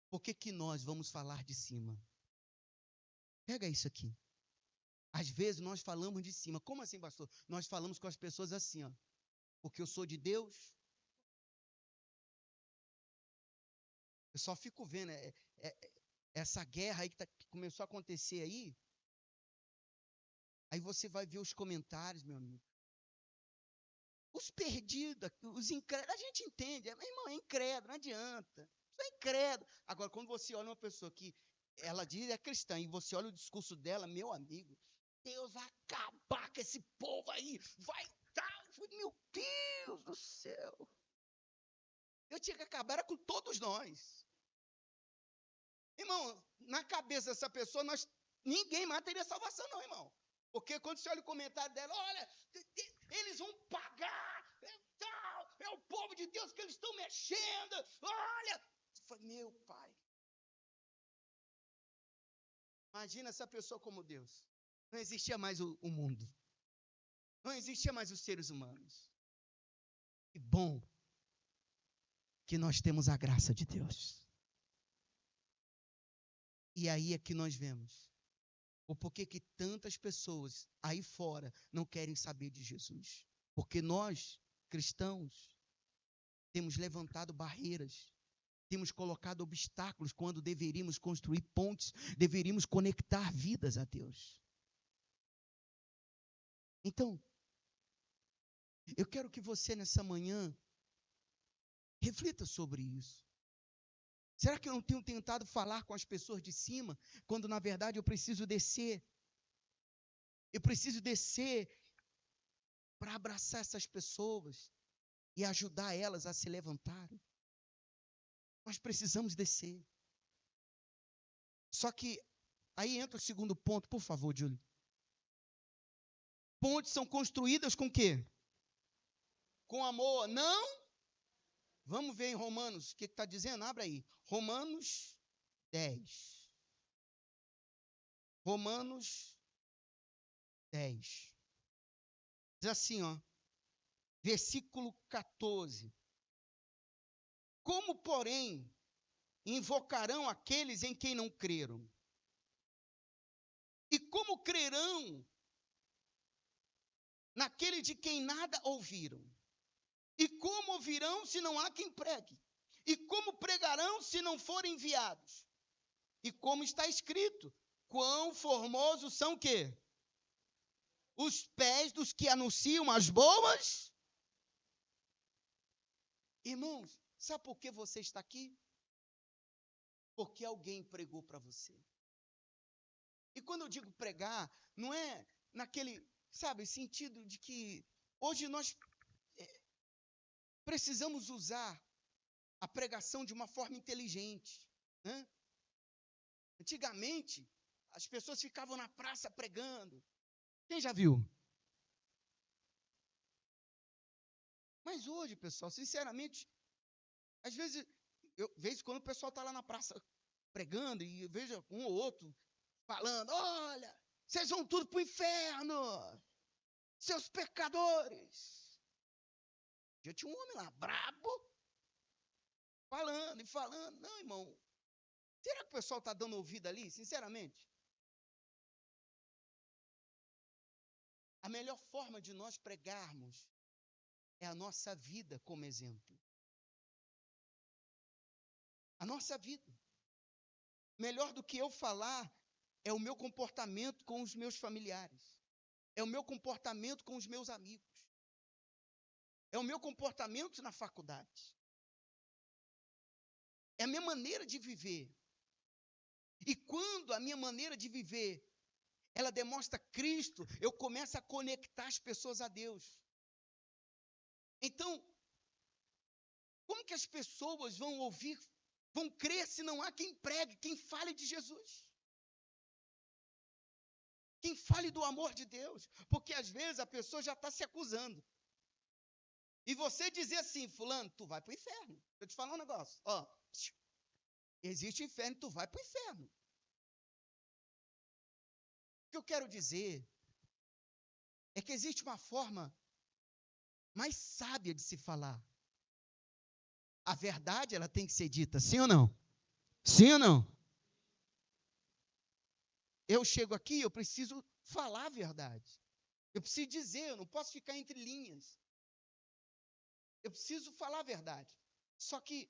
por que nós vamos falar de cima? Pega isso aqui. Às vezes nós falamos de cima. Como assim, pastor? Nós falamos com as pessoas assim, ó. Porque eu sou de Deus. Eu só fico vendo essa guerra aí que começou a acontecer aí. Aí você vai ver os comentários, meu amigo. Os perdidos, os incrédulos, a gente entende. Meu irmão, é incrédulo, não adianta. Isso é incrédulo. Agora, quando você olha uma pessoa que ela diz é cristã e você olha o discurso dela, meu amigo, Deus vai acabar com esse povo aí. Vai dar. Meu Deus do céu. Eu tinha que acabar com todos nós. Irmão, na cabeça dessa pessoa, ninguém mais teria salvação, não, irmão. Porque quando você olha o comentário dela, olha, eles vão pagar, é o povo de Deus que eles estão mexendo, olha. Meu pai. Imagina essa pessoa como Deus. Não existia mais o mundo. Não existia mais os seres humanos. Que bom que nós temos a graça de Deus. E aí é que nós vemos o porquê que tantas pessoas aí fora não querem saber de Jesus. Porque nós, cristãos, temos levantado barreiras, temos colocado obstáculos quando deveríamos construir pontes, deveríamos conectar vidas a Deus. Então, eu quero que você nessa manhã reflita sobre isso. Será que eu não tenho tentado falar com as pessoas de cima, quando na verdade eu preciso descer? Eu preciso descer para abraçar essas pessoas e ajudar elas a se levantarem. Nós precisamos descer. Só que aí entra o segundo ponto, por favor, Júlio. Pontes são construídas com o quê? Com amor, não? Vamos ver em Romanos, o que está dizendo? Abra aí. Romanos 10. Romanos 10. Diz assim, ó. Versículo 14. Como, porém, invocarão aqueles em quem não creram? E como crerão naquele de quem nada ouviram? E como ouvirão se não há quem pregue? E como pregarão se não forem enviados? E como está escrito, quão formosos são o quê? Os pés dos que anunciam as boas. Irmãos, sabe por que você está aqui? Porque alguém pregou para você. E quando eu digo pregar, não é naquele, sabe, sentido de que hoje nós precisamos usar a pregação de uma forma inteligente, né? Antigamente, as pessoas ficavam na praça pregando. Quem já viu? Mas hoje, pessoal, sinceramente, às vezes, eu vejo quando o pessoal está lá na praça pregando e eu vejo um ou outro falando, olha, vocês vão tudo para o inferno, seus pecadores. Já tinha um homem lá, brabo, falando e falando. Não, irmão, será que o pessoal está dando ouvido ali, sinceramente? A melhor forma de nós pregarmos é a nossa vida como exemplo. A nossa vida. Melhor do que eu falar é o meu comportamento com os meus familiares. É o meu comportamento com os meus amigos. É o meu comportamento na faculdade. É a minha maneira de viver. E quando a minha maneira de viver, ela demonstra Cristo, eu começo a conectar as pessoas a Deus. Então, como que as pessoas vão ouvir, vão crer se não há quem pregue, quem fale de Jesus? Quem fale do amor de Deus? Porque às vezes a pessoa já está se acusando. E você dizer assim, fulano, tu vai para o inferno. Deixa eu te falar um negócio. Ó, existe inferno, tu vai para o inferno. O que eu quero dizer é que existe uma forma mais sábia de se falar. A verdade, ela tem que ser dita, sim ou não? Sim ou não? Eu chego aqui, eu preciso falar a verdade. Eu preciso dizer, eu não posso ficar entre linhas. Eu preciso falar a verdade. Só que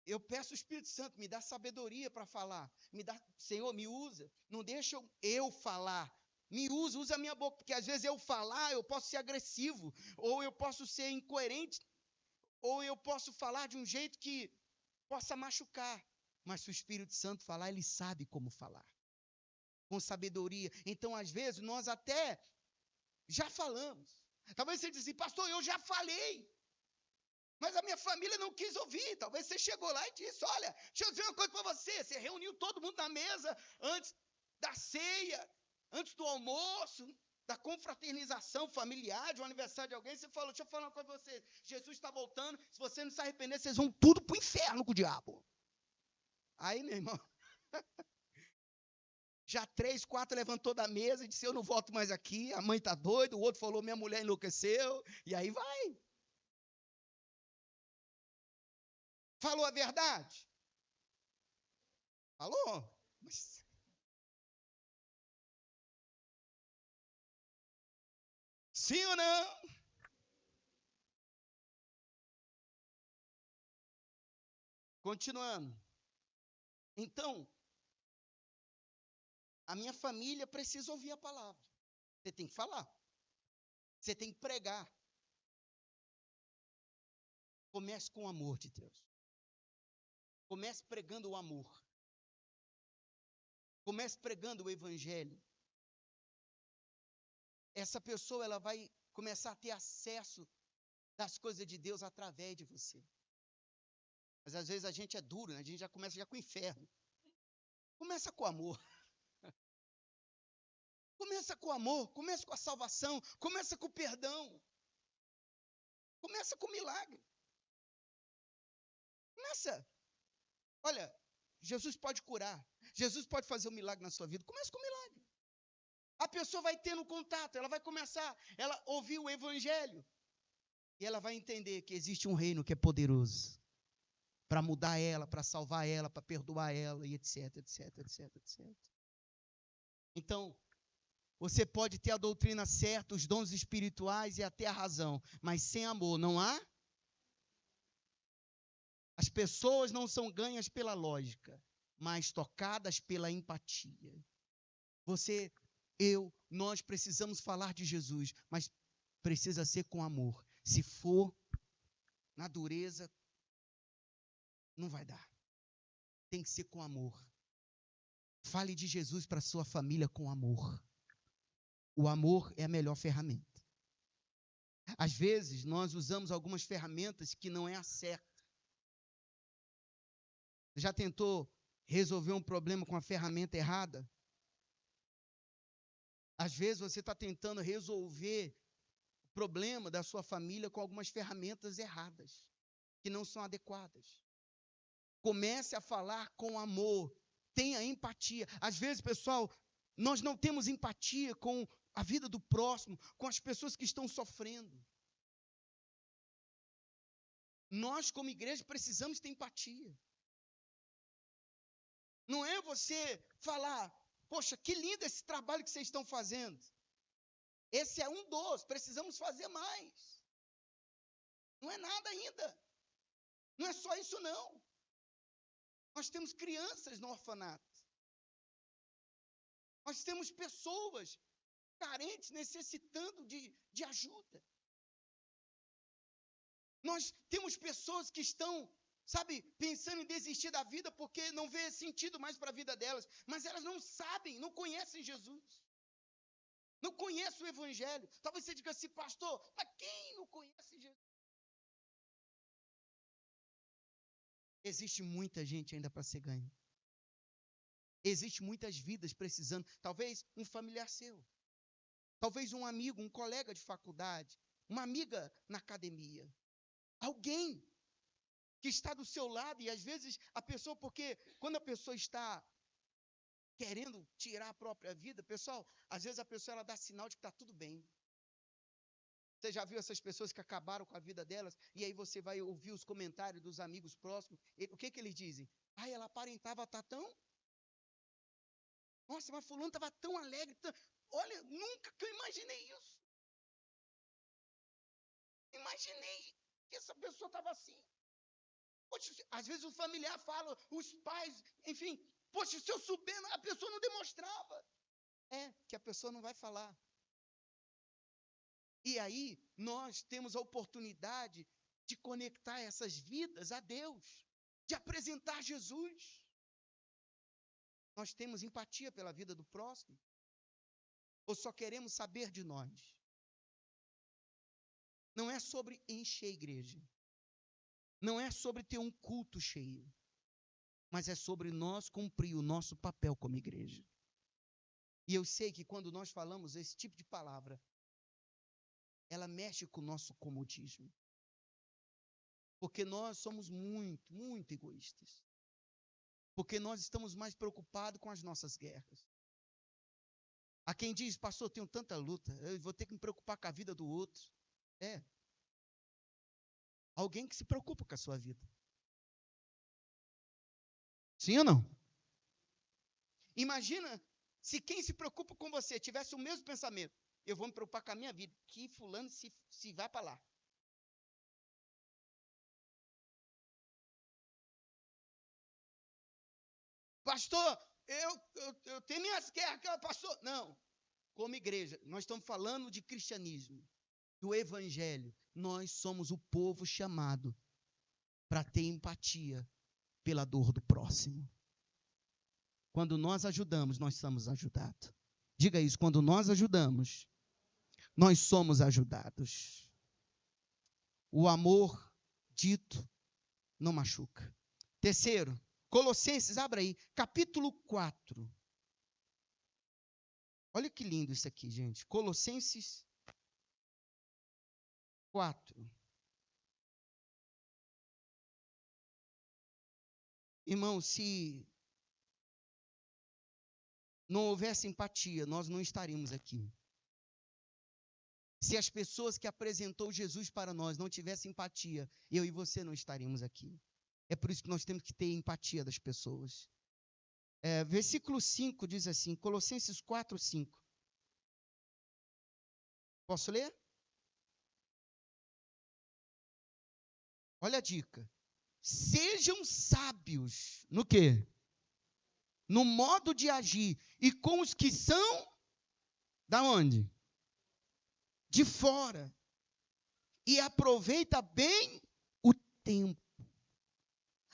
eu peço o Espírito Santo, me dá sabedoria para falar. Me dá, Senhor, me usa. Não deixa eu falar. Me usa, usa a minha boca. Porque às vezes eu falar, eu posso ser agressivo. Ou eu posso ser incoerente. Ou eu posso falar de um jeito que possa machucar. Mas se o Espírito Santo falar, ele sabe como falar. Com sabedoria. Então, às vezes, nós até já falamos. Talvez você diz assim, pastor, eu já falei. Mas a minha família não quis ouvir. Talvez você chegou lá e disse, olha, deixa eu dizer uma coisa para você. Você reuniu todo mundo na mesa antes da ceia, antes do almoço, da confraternização familiar, de um aniversário de alguém. Você falou, deixa eu falar uma coisa para você. Jesus está voltando. Se você não se arrepender, vocês vão tudo para o inferno com o diabo. Aí, meu irmão, já 3, 4 levantou da mesa e disse, eu não volto mais aqui. A mãe está doida. O outro falou, minha mulher enlouqueceu. E aí vai. Falou a verdade? Falou? Mas... sim ou não? Continuando. Então, a minha família precisa ouvir a palavra. Você tem que falar. Você tem que pregar. Comece com o amor de Deus. Comece pregando o amor. Comece pregando o evangelho. Essa pessoa, ela vai começar a ter acesso das coisas de Deus através de você. Mas às vezes a gente é duro, né? A gente já começa com o inferno. Começa com o amor. Começa com o amor, começa com a salvação, começa com o perdão. Começa com o milagre. Começa. Olha, Jesus pode curar. Jesus pode fazer um milagre na sua vida. Comece com o milagre. A pessoa vai tendo contato, ela vai começar, ela ouvir o evangelho. E ela vai entender que existe um reino que é poderoso para mudar ela, para salvar ela, para perdoar ela, e etc, etc, etc, etc. Então, você pode ter a doutrina certa, os dons espirituais e até a razão, mas sem amor não há? As pessoas não são ganhas pela lógica, mas tocadas pela empatia. Você, eu, nós precisamos falar de Jesus, mas precisa ser com amor. Se for na dureza, não vai dar. Tem que ser com amor. Fale de Jesus para a sua família com amor. O amor é a melhor ferramenta. Às vezes, nós usamos algumas ferramentas que não é a certa. Já tentou resolver um problema com a ferramenta errada? Às vezes, você está tentando resolver o problema da sua família com algumas ferramentas erradas, que não são adequadas. Comece a falar com amor. Tenha empatia. Às vezes, pessoal, nós não temos empatia com a vida do próximo, com as pessoas que estão sofrendo. Nós, como igreja, precisamos ter empatia. Não é você falar, poxa, que lindo esse trabalho que vocês estão fazendo. Esse é um dos, precisamos fazer mais. Não é nada ainda. Não é só isso, não. Nós temos crianças no orfanato. Nós temos pessoas carentes, necessitando de ajuda. Nós temos pessoas que estão, sabe, pensando em desistir da vida porque não vê sentido mais para a vida delas. Mas elas não sabem, não conhecem Jesus. Não conhecem o Evangelho. Talvez você diga assim, pastor, mas quem não conhece Jesus? Existe muita gente ainda para ser ganha. Existe muitas vidas precisando. Talvez um familiar seu. Talvez um amigo, um colega de faculdade. uma amiga na academia, alguém que está do seu lado, e às vezes a pessoa, porque quando a pessoa está querendo tirar a própria vida, pessoal, às vezes a pessoa ela dá sinal de que está tudo bem. Você já viu essas pessoas que acabaram com a vida delas, e aí você vai ouvir os comentários dos amigos próximos, o que eles dizem? Ai, ela aparentava estar tão... Nossa, mas fulano estava tão alegre, olha, nunca que eu imaginei isso. Imaginei que essa pessoa estava assim. Poxa, às vezes o familiar fala, os pais, enfim, poxa, se eu souber, a pessoa não demonstrava. É, que a pessoa não vai falar. E aí, nós temos a oportunidade de conectar essas vidas a Deus, de apresentar Jesus. Nós temos empatia pela vida do próximo? Ou só queremos saber de nós? Não é sobre encher a igreja. Não é sobre ter um culto cheio. Mas é sobre nós cumprir o nosso papel como igreja. E eu sei que quando nós falamos esse tipo de palavra, ela mexe com o nosso comodismo. Porque nós somos muito, muito egoístas. Porque nós estamos mais preocupados com as nossas guerras. Há quem diz, pastor, eu tenho tanta luta, eu vou ter que me preocupar com a vida do outro. É. Alguém que se preocupa com a sua vida. Sim ou não? Imagina se quem se preocupa com você tivesse o mesmo pensamento. Eu vou me preocupar com a minha vida. Que fulano se vai para lá. Pastor, eu tenho minhas guerras, pastor. Não. Como igreja, nós estamos falando de cristianismo, do evangelho. Nós somos o povo chamado para ter empatia pela dor do próximo. Quando nós ajudamos, nós somos ajudados. Diga isso, quando nós ajudamos, nós somos ajudados. O amor dito não machuca. Terceiro, Colossenses, abra aí, capítulo 4. Olha que lindo isso aqui, gente. Colossenses 4. Irmão, se não houvesse empatia, nós não estaríamos aqui. Se as pessoas que apresentou Jesus para nós não tivessem empatia, eu e você não estaríamos aqui. É por isso que nós temos que ter empatia das pessoas. Versículo 5 diz assim, Colossenses 4, 5. Posso ler? Olha a dica. Sejam sábios no quê? No modo de agir. E com os que são, da onde? De fora. E aproveita bem o tempo.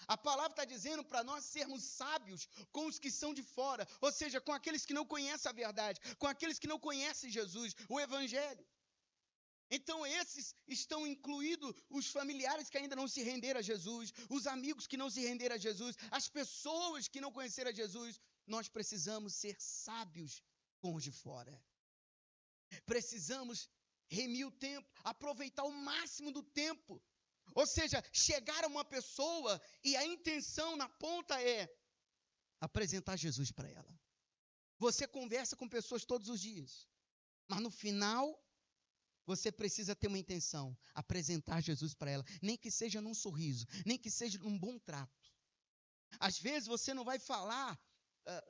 A palavra está dizendo para nós sermos sábios com os que são de fora, ou seja, com aqueles que não conhecem a verdade, com aqueles que não conhecem Jesus, o Evangelho. Então esses estão incluídos os familiares que ainda não se renderam a Jesus, os amigos que não se renderam a Jesus, as pessoas que não conheceram a Jesus. Nós precisamos ser sábios com os de fora. Precisamos remir o tempo, aproveitar o máximo do tempo. Ou seja, chegar a uma pessoa e a intenção na ponta é apresentar Jesus para ela. Você conversa com pessoas todos os dias, mas no final você precisa ter uma intenção, apresentar Jesus para ela, nem que seja num sorriso, nem que seja num bom trato. Às vezes você não vai falar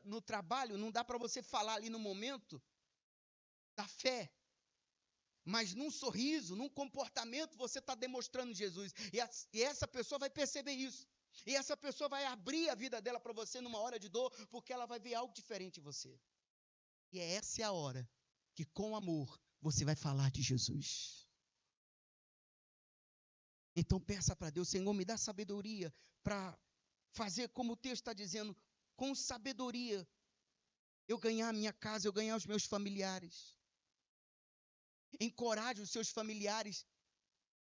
no trabalho, não dá para você falar ali no momento da fé. Mas num sorriso, num comportamento, você está demonstrando Jesus. E essa pessoa vai perceber isso. E essa pessoa vai abrir a vida dela para você numa hora de dor, porque ela vai ver algo diferente em você. E essa é a hora que, com amor, você vai falar de Jesus. Então peça para Deus, Senhor, me dá sabedoria para fazer como o texto está dizendo, com sabedoria, eu ganhar a minha casa, eu ganhar os meus familiares. Encoraje os seus familiares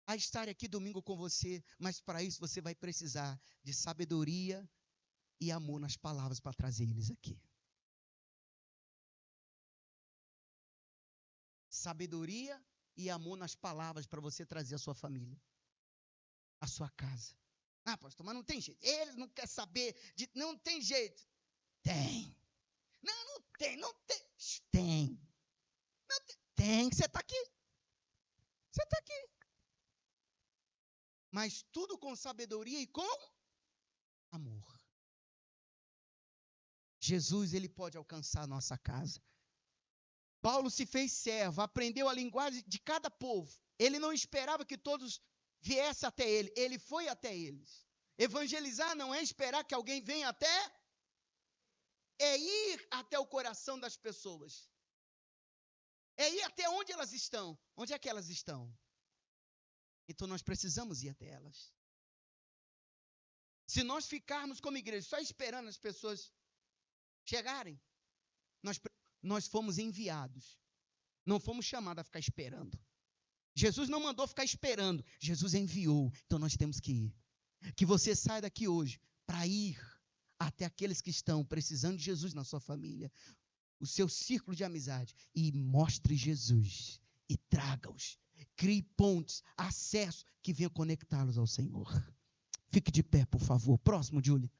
a estar aqui domingo com você, mas para isso você vai precisar de sabedoria e amor nas palavras para trazer eles aqui. Sabedoria e amor nas palavras para você trazer a sua família, a sua casa. Ah, pastor, mas não tem jeito. Ele não quer saber, não tem jeito. Tem. Não tem, não tem. Tem. Não tem. Tem, você está aqui. Você está aqui. Mas tudo com sabedoria e com amor. Jesus, ele pode alcançar a nossa casa. Paulo se fez servo, aprendeu a linguagem de cada povo. Ele não esperava que todos viessem até ele. Ele foi até eles. Evangelizar não é esperar que alguém venha até, é ir até o coração das pessoas. É ir até onde elas estão. Onde é que elas estão? Então nós precisamos ir até elas. Se nós ficarmos como igreja só esperando as pessoas chegarem, nós fomos enviados. Não fomos chamados a ficar esperando. Jesus não mandou ficar esperando. Jesus enviou. Então nós temos que ir. Que você saia daqui hoje para ir até aqueles que estão precisando de Jesus na sua família, o seu círculo de amizade, e mostre Jesus e traga-os. Crie pontes, acesso que venham conectá-los ao Senhor. Fique de pé, por favor. Próximo, Júlia.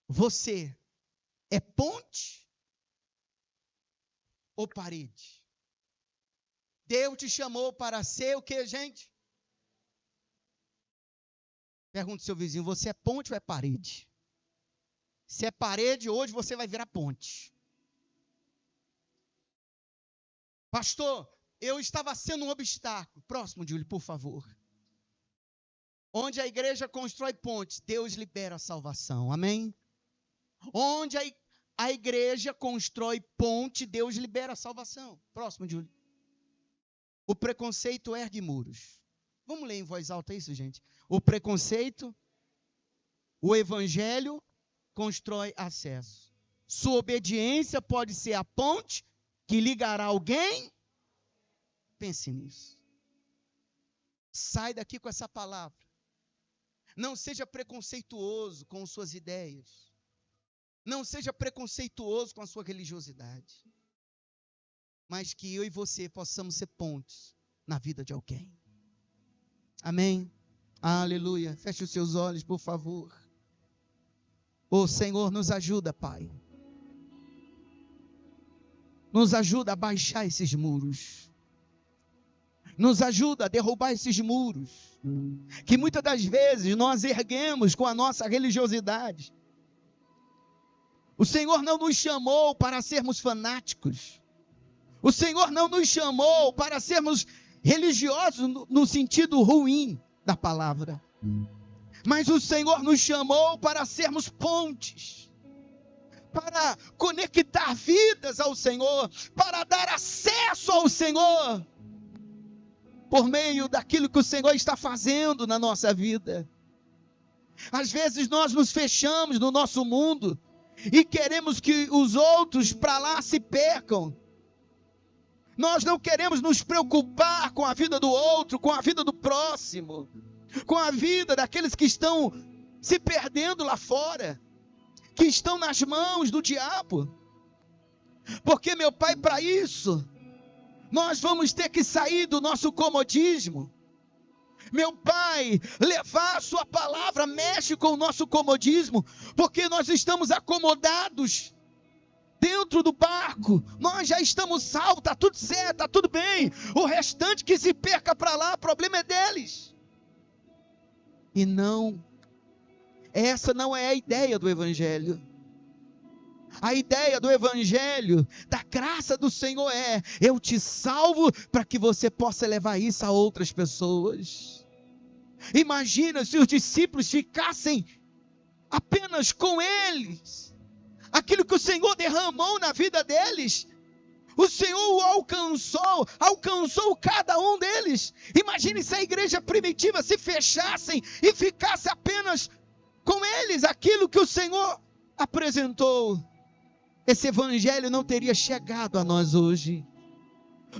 Você é ponte ou parede? Deus te chamou para ser o que, gente? Pergunta ao seu vizinho, você é ponte ou é parede? Se é parede, hoje você vai virar ponte. Pastor, eu estava sendo um obstáculo. Próximo, Júlio, por favor. Onde a igreja constrói pontes, Deus libera a salvação. Amém? Onde a igreja constrói ponte, Deus libera a salvação. Próximo, Júlio. O preconceito ergue muros. Vamos ler em voz alta isso, gente? O preconceito, o evangelho constrói acesso. Sua obediência pode ser a ponte que ligará alguém. Pense nisso. Sai daqui com essa palavra. Não seja preconceituoso com suas ideias. Não seja preconceituoso com a sua religiosidade. Mas que eu e você possamos ser pontes na vida de alguém. Amém? Aleluia. Feche os seus olhos, por favor. Ô Senhor, nos ajuda, Pai. Nos ajuda a baixar esses muros. Nos ajuda a derrubar esses muros. Que muitas das vezes nós erguemos com a nossa religiosidade. O Senhor não nos chamou para sermos fanáticos. O Senhor não nos chamou para sermos religiosos no sentido ruim da palavra. Mas o Senhor nos chamou para sermos pontes. Para conectar vidas ao Senhor. Para dar acesso ao Senhor. Por meio daquilo que o Senhor está fazendo na nossa vida. Às vezes nós nos fechamos no nosso mundo. E queremos que os outros para lá se percam. Nós não queremos nos preocupar com a vida do outro, com a vida do próximo, com a vida daqueles que estão se perdendo lá fora, que estão nas mãos do diabo. Porque, meu Pai, para isso, nós vamos ter que sair do nosso comodismo. Meu Pai, levar a sua palavra mexe com o nosso comodismo, porque nós estamos acomodados dentro do barco, nós já estamos salvos, está tudo certo, está tudo bem, o restante que se perca para lá, o problema é deles. E não, essa não é a ideia do Evangelho. A ideia do Evangelho, da graça do Senhor é, eu te salvo para que você possa levar isso a outras pessoas. Imagina se os discípulos ficassem apenas com eles, aquilo que o Senhor derramou na vida deles, o Senhor o alcançou cada um deles. Imagine se a igreja primitiva se fechassem e ficasse apenas com eles, aquilo que o Senhor apresentou. Esse evangelho não teria chegado a nós hoje.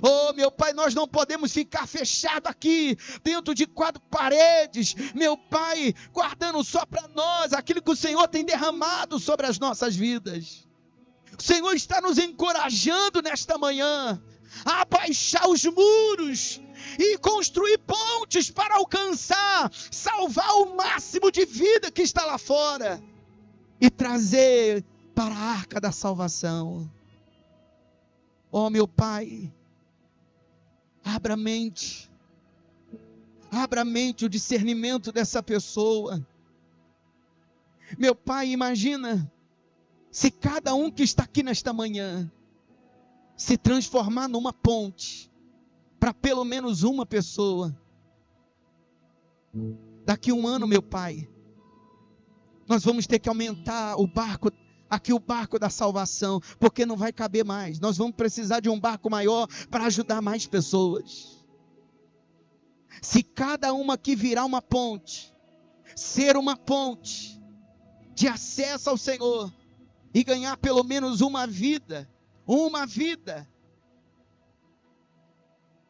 Oh, meu Pai, nós não podemos ficar fechados aqui, dentro de 4 paredes, meu Pai, guardando só para nós aquilo que o Senhor tem derramado sobre as nossas vidas. O Senhor está nos encorajando nesta manhã a abaixar os muros e construir pontes para alcançar, salvar o máximo de vida que está lá fora e trazer para a arca da salvação. Oh, meu Pai, abra a mente, o discernimento dessa pessoa. Meu Pai, imagina se cada um que está aqui nesta manhã se transformar numa ponte para pelo menos uma pessoa. Daqui um ano, meu Pai, nós vamos ter que aumentar o barco da salvação, porque não vai caber mais. Nós vamos precisar de um barco maior para ajudar mais pessoas. Se cada uma aqui virar uma ponte, ser uma ponte de acesso ao Senhor e ganhar pelo menos uma vida,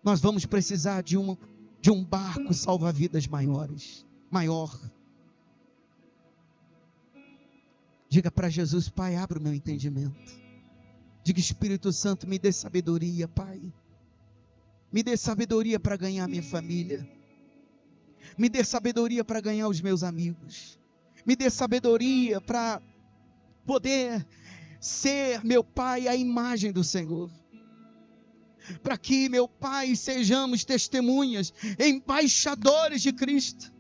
nós vamos precisar de um barco salva-vidas maior. Diga para Jesus: Pai, abre o meu entendimento. Diga: Espírito Santo, me dê sabedoria, Pai. Me dê sabedoria para ganhar minha família. Me dê sabedoria para ganhar os meus amigos. Me dê sabedoria para poder ser, meu Pai, a imagem do Senhor. Para que, meu Pai, sejamos testemunhas, embaixadores de Cristo.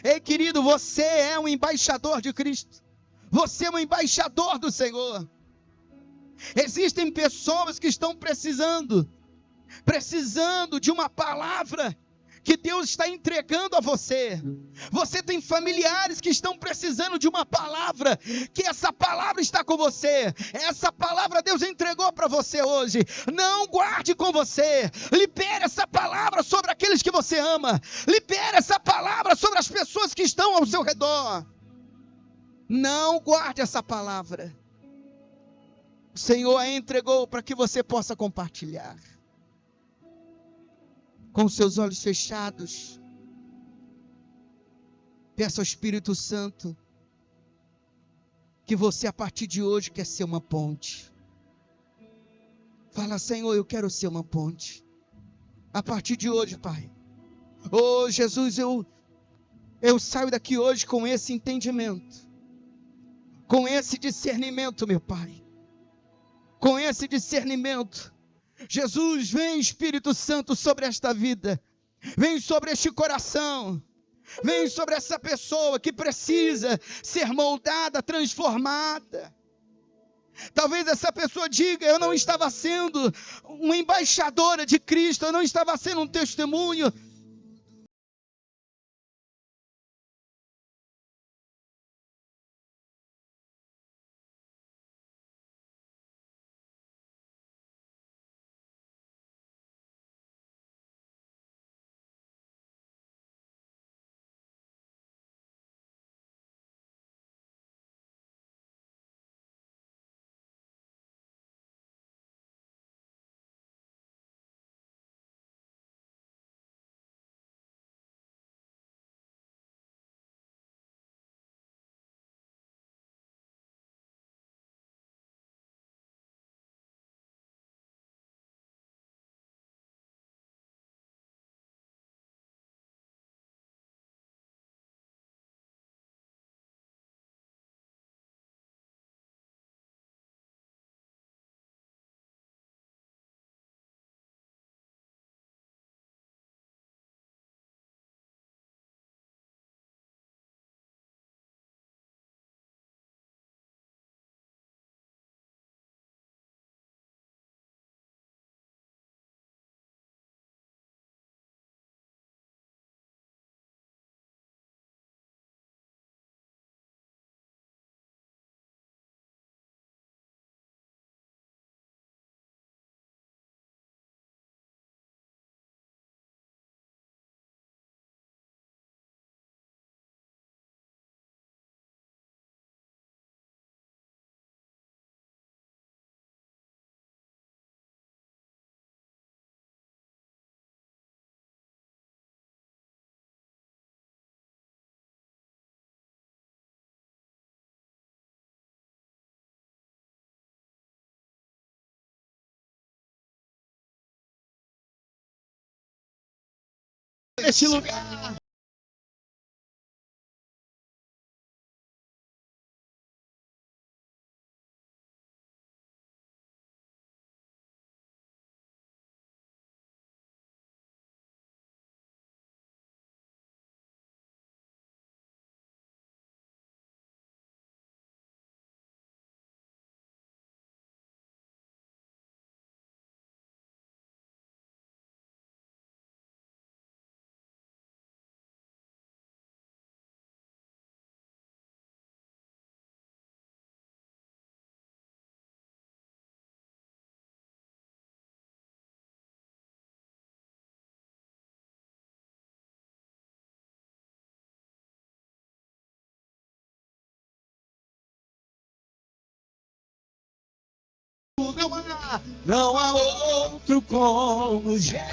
Ei, querido, você é um embaixador de Cristo. Você é um embaixador do Senhor. Existem pessoas que estão precisando de uma palavra que Deus está entregando a você. Você tem familiares que estão precisando de uma palavra, que essa palavra está com você. Essa palavra Deus entregou para você hoje. Não guarde com você. Libere essa palavra sobre aqueles que você ama. Libere essa palavra sobre as pessoas que estão ao seu redor. Não guarde essa palavra. O Senhor a entregou para que você possa compartilhar. Com os seus olhos fechados, peça ao Espírito Santo que você a partir de hoje quer ser uma ponte. Fala: Senhor, eu quero ser uma ponte. A partir de hoje, Pai. Oh, Jesus, eu saio daqui hoje com esse entendimento, com esse discernimento, meu Pai. Com esse discernimento. Jesus, vem, Espírito Santo, sobre esta vida. Vem sobre este coração. Vem sobre essa pessoa que precisa ser moldada, transformada. Talvez essa pessoa diga: eu não estava sendo uma embaixadora de Cristo, eu não estava sendo um testemunho. neste lugar. Não há outro como Jesus.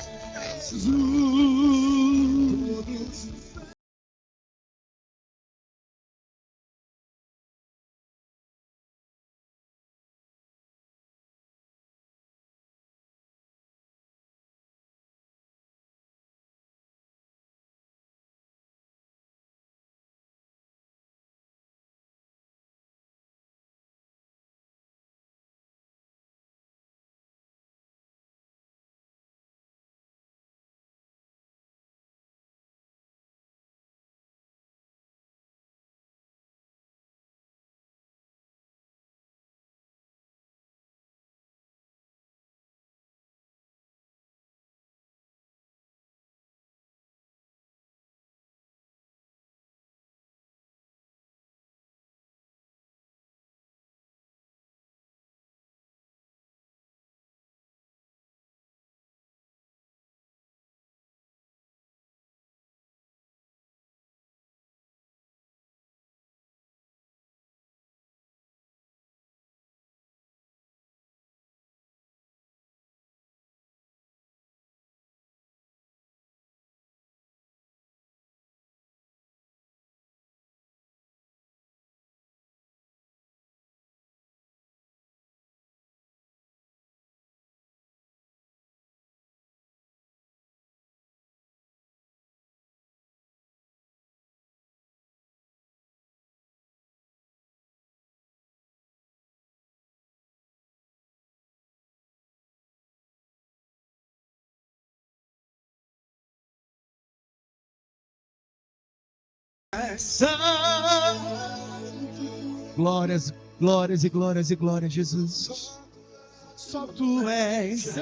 Glórias, glórias e glórias e glórias, Jesus. Só tu és.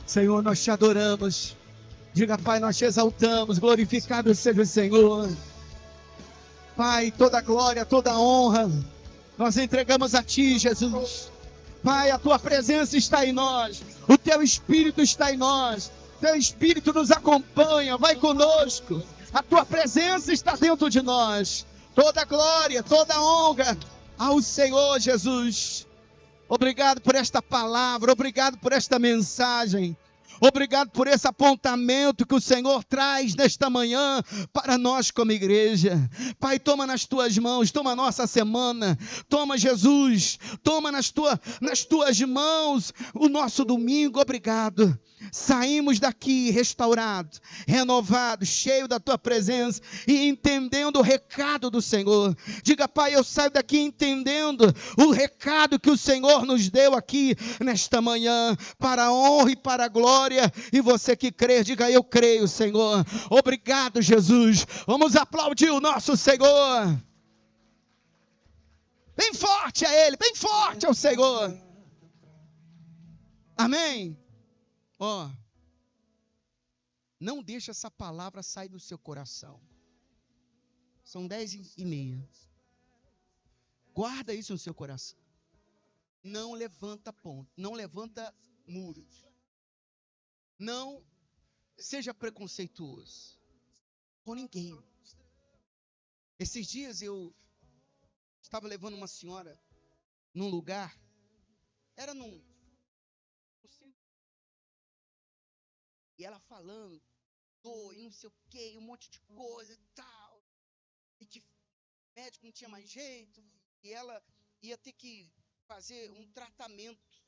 Senhor, nós te adoramos. Diga, Pai, nós te exaltamos. Glorificado seja o Senhor. Pai, toda glória, toda honra nós entregamos a Ti, Jesus. Pai, a Tua presença está em nós. O Teu Espírito está em nós. Teu Espírito nos acompanha. Vai conosco. A Tua presença está dentro de nós. Toda glória, toda honra ao Senhor Jesus. Obrigado por esta palavra, obrigado por esta mensagem, obrigado por esse apontamento que o Senhor traz nesta manhã para nós como igreja. Pai, toma nas tuas mãos, toma a nossa semana, toma Jesus, toma nas tuas mãos o nosso domingo. Obrigado. Saímos daqui restaurados, renovados, cheios da Tua presença e entendendo o recado do Senhor. Diga, Pai, eu saio daqui entendendo o recado que o Senhor nos deu aqui nesta manhã, para a honra e para a glória. E você que crê, diga, eu creio, Senhor. Obrigado, Jesus. Vamos aplaudir o nosso Senhor. bem forte a Ele, bem forte ao Senhor. Amém? Ó, não deixa essa palavra sair do seu coração. São 10h30. Guarda isso no seu coração. Não levanta ponte, não levanta muros. Não seja preconceituoso com ninguém. Esses dias eu estava levando uma senhora num lugar, era e ela falando, e não sei o que, um monte de coisa e tal, e que médico não tinha mais jeito, e ela ia ter que fazer um tratamento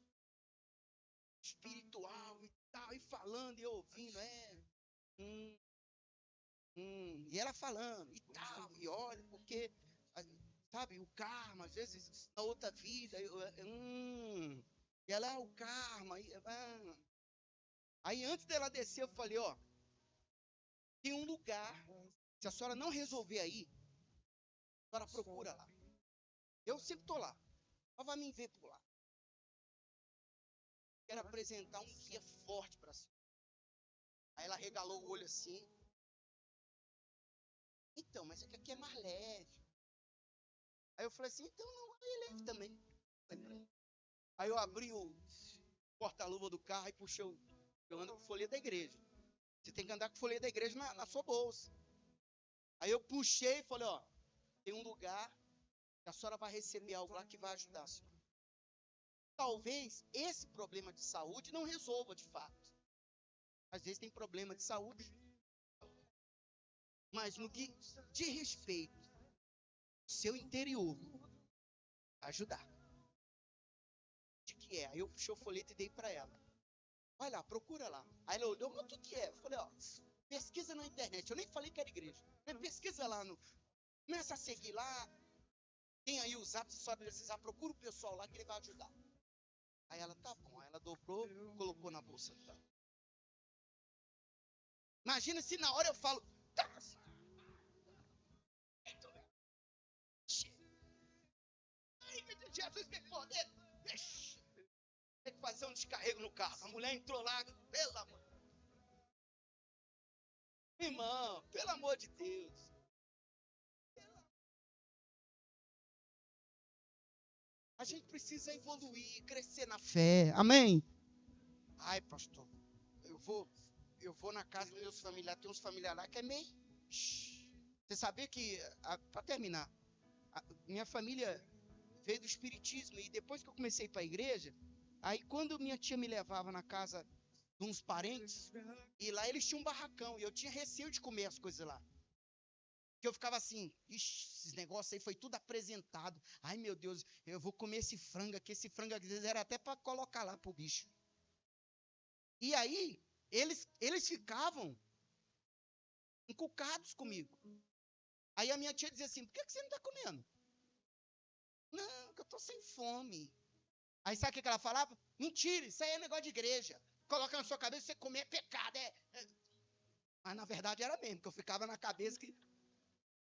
espiritual e tal, e falando, e eu ouvindo, e ela falando, e tal, e olha, porque, sabe, o karma, às vezes, na outra vida, e ela, o karma, Aí antes dela descer, eu falei, ó, tem um lugar, se a senhora não resolver aí, a senhora procura lá. Eu sempre estou lá, ela vai me ver por lá. Quero apresentar um guia forte para a senhora. Aí ela regalou o olho assim. Então, mas é que aqui é mais leve. Aí eu falei assim, então não, aí é leve também. Aí eu abri o porta-luva do carro e puxei eu ando com folha da igreja. Você tem que andar com folha da igreja na sua bolsa. Aí eu puxei e falei, ó, tem um lugar que a senhora vai receber algo lá que vai ajudar a senhora. Talvez esse problema de saúde não resolva de fato. Às vezes tem problema de saúde, mas no que de respeito ao seu interior, ajudar. De que é? Aí eu puxei o folheto e dei para ela. Vai lá, procura lá. Aí ela olhou, mas o que é? Eu falei, ó, pesquisa na internet. Eu nem falei que era igreja. Pesquisa lá, começa a seguir lá. Tem aí os apps, se só precisar, procura o pessoal lá que ele vai ajudar. Aí ela, tá bom. Aí ela dobrou, colocou na bolsa. Tá. Imagina se na hora eu falo, tá. Ai, meu Deus, Jesus tem poder. Tem que fazer um descarrego no carro. A mulher entrou lá, pelo amor. Irmão, pelo amor de Deus. A gente precisa evoluir, crescer na fé. Amém? Ai, pastor, eu vou na casa dos meus familiares. Tem uns familiares lá que é meio... Você sabia que, para terminar, minha família veio do espiritismo. E depois que eu comecei a ir para a igreja, aí quando minha tia me levava na casa de uns parentes, e lá eles tinham um barracão, e eu tinha receio de comer as coisas lá. Porque eu ficava assim, esses negócios aí foi tudo apresentado. Ai, meu Deus, eu vou comer esse frango aqui. Esse frango às vezes era até para colocar lá pro bicho. E aí, eles ficavam encucados comigo. Aí a minha tia dizia assim, por que você não está comendo? Não, porque eu estou sem fome. Aí sabe o que ela falava? Mentira, isso aí é negócio de igreja. Coloca na sua cabeça, você comer é pecado. Mas na verdade era mesmo, porque eu ficava na cabeça que...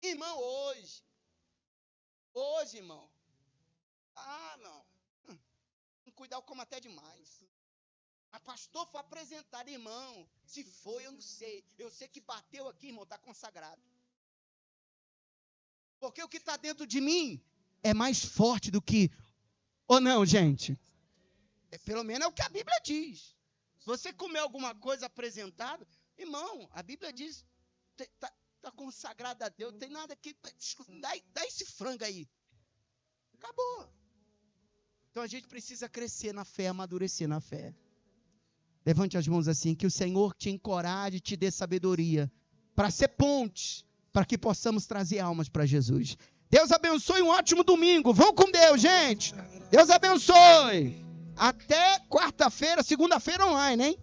Irmão, hoje, irmão, não cuidar eu como até demais. Mas pastor, foi apresentar, irmão, se foi, eu não sei. Eu sei que bateu aqui, irmão, está consagrado. Porque o que está dentro de mim é mais forte do que... Ou não, gente? Pelo menos é o que a Bíblia diz. Se você comer alguma coisa apresentada, irmão, a Bíblia diz... Está consagrado a Deus, não tem nada aqui. Dá esse frango aí. Acabou. Então a gente precisa crescer na fé, amadurecer na fé. Levante as mãos assim, que o Senhor te encoraje, te dê sabedoria, para ser ponte, para que possamos trazer almas para Jesus. Deus abençoe, um ótimo domingo. Vão com Deus, gente. Deus abençoe. Até quarta-feira, segunda-feira online, hein?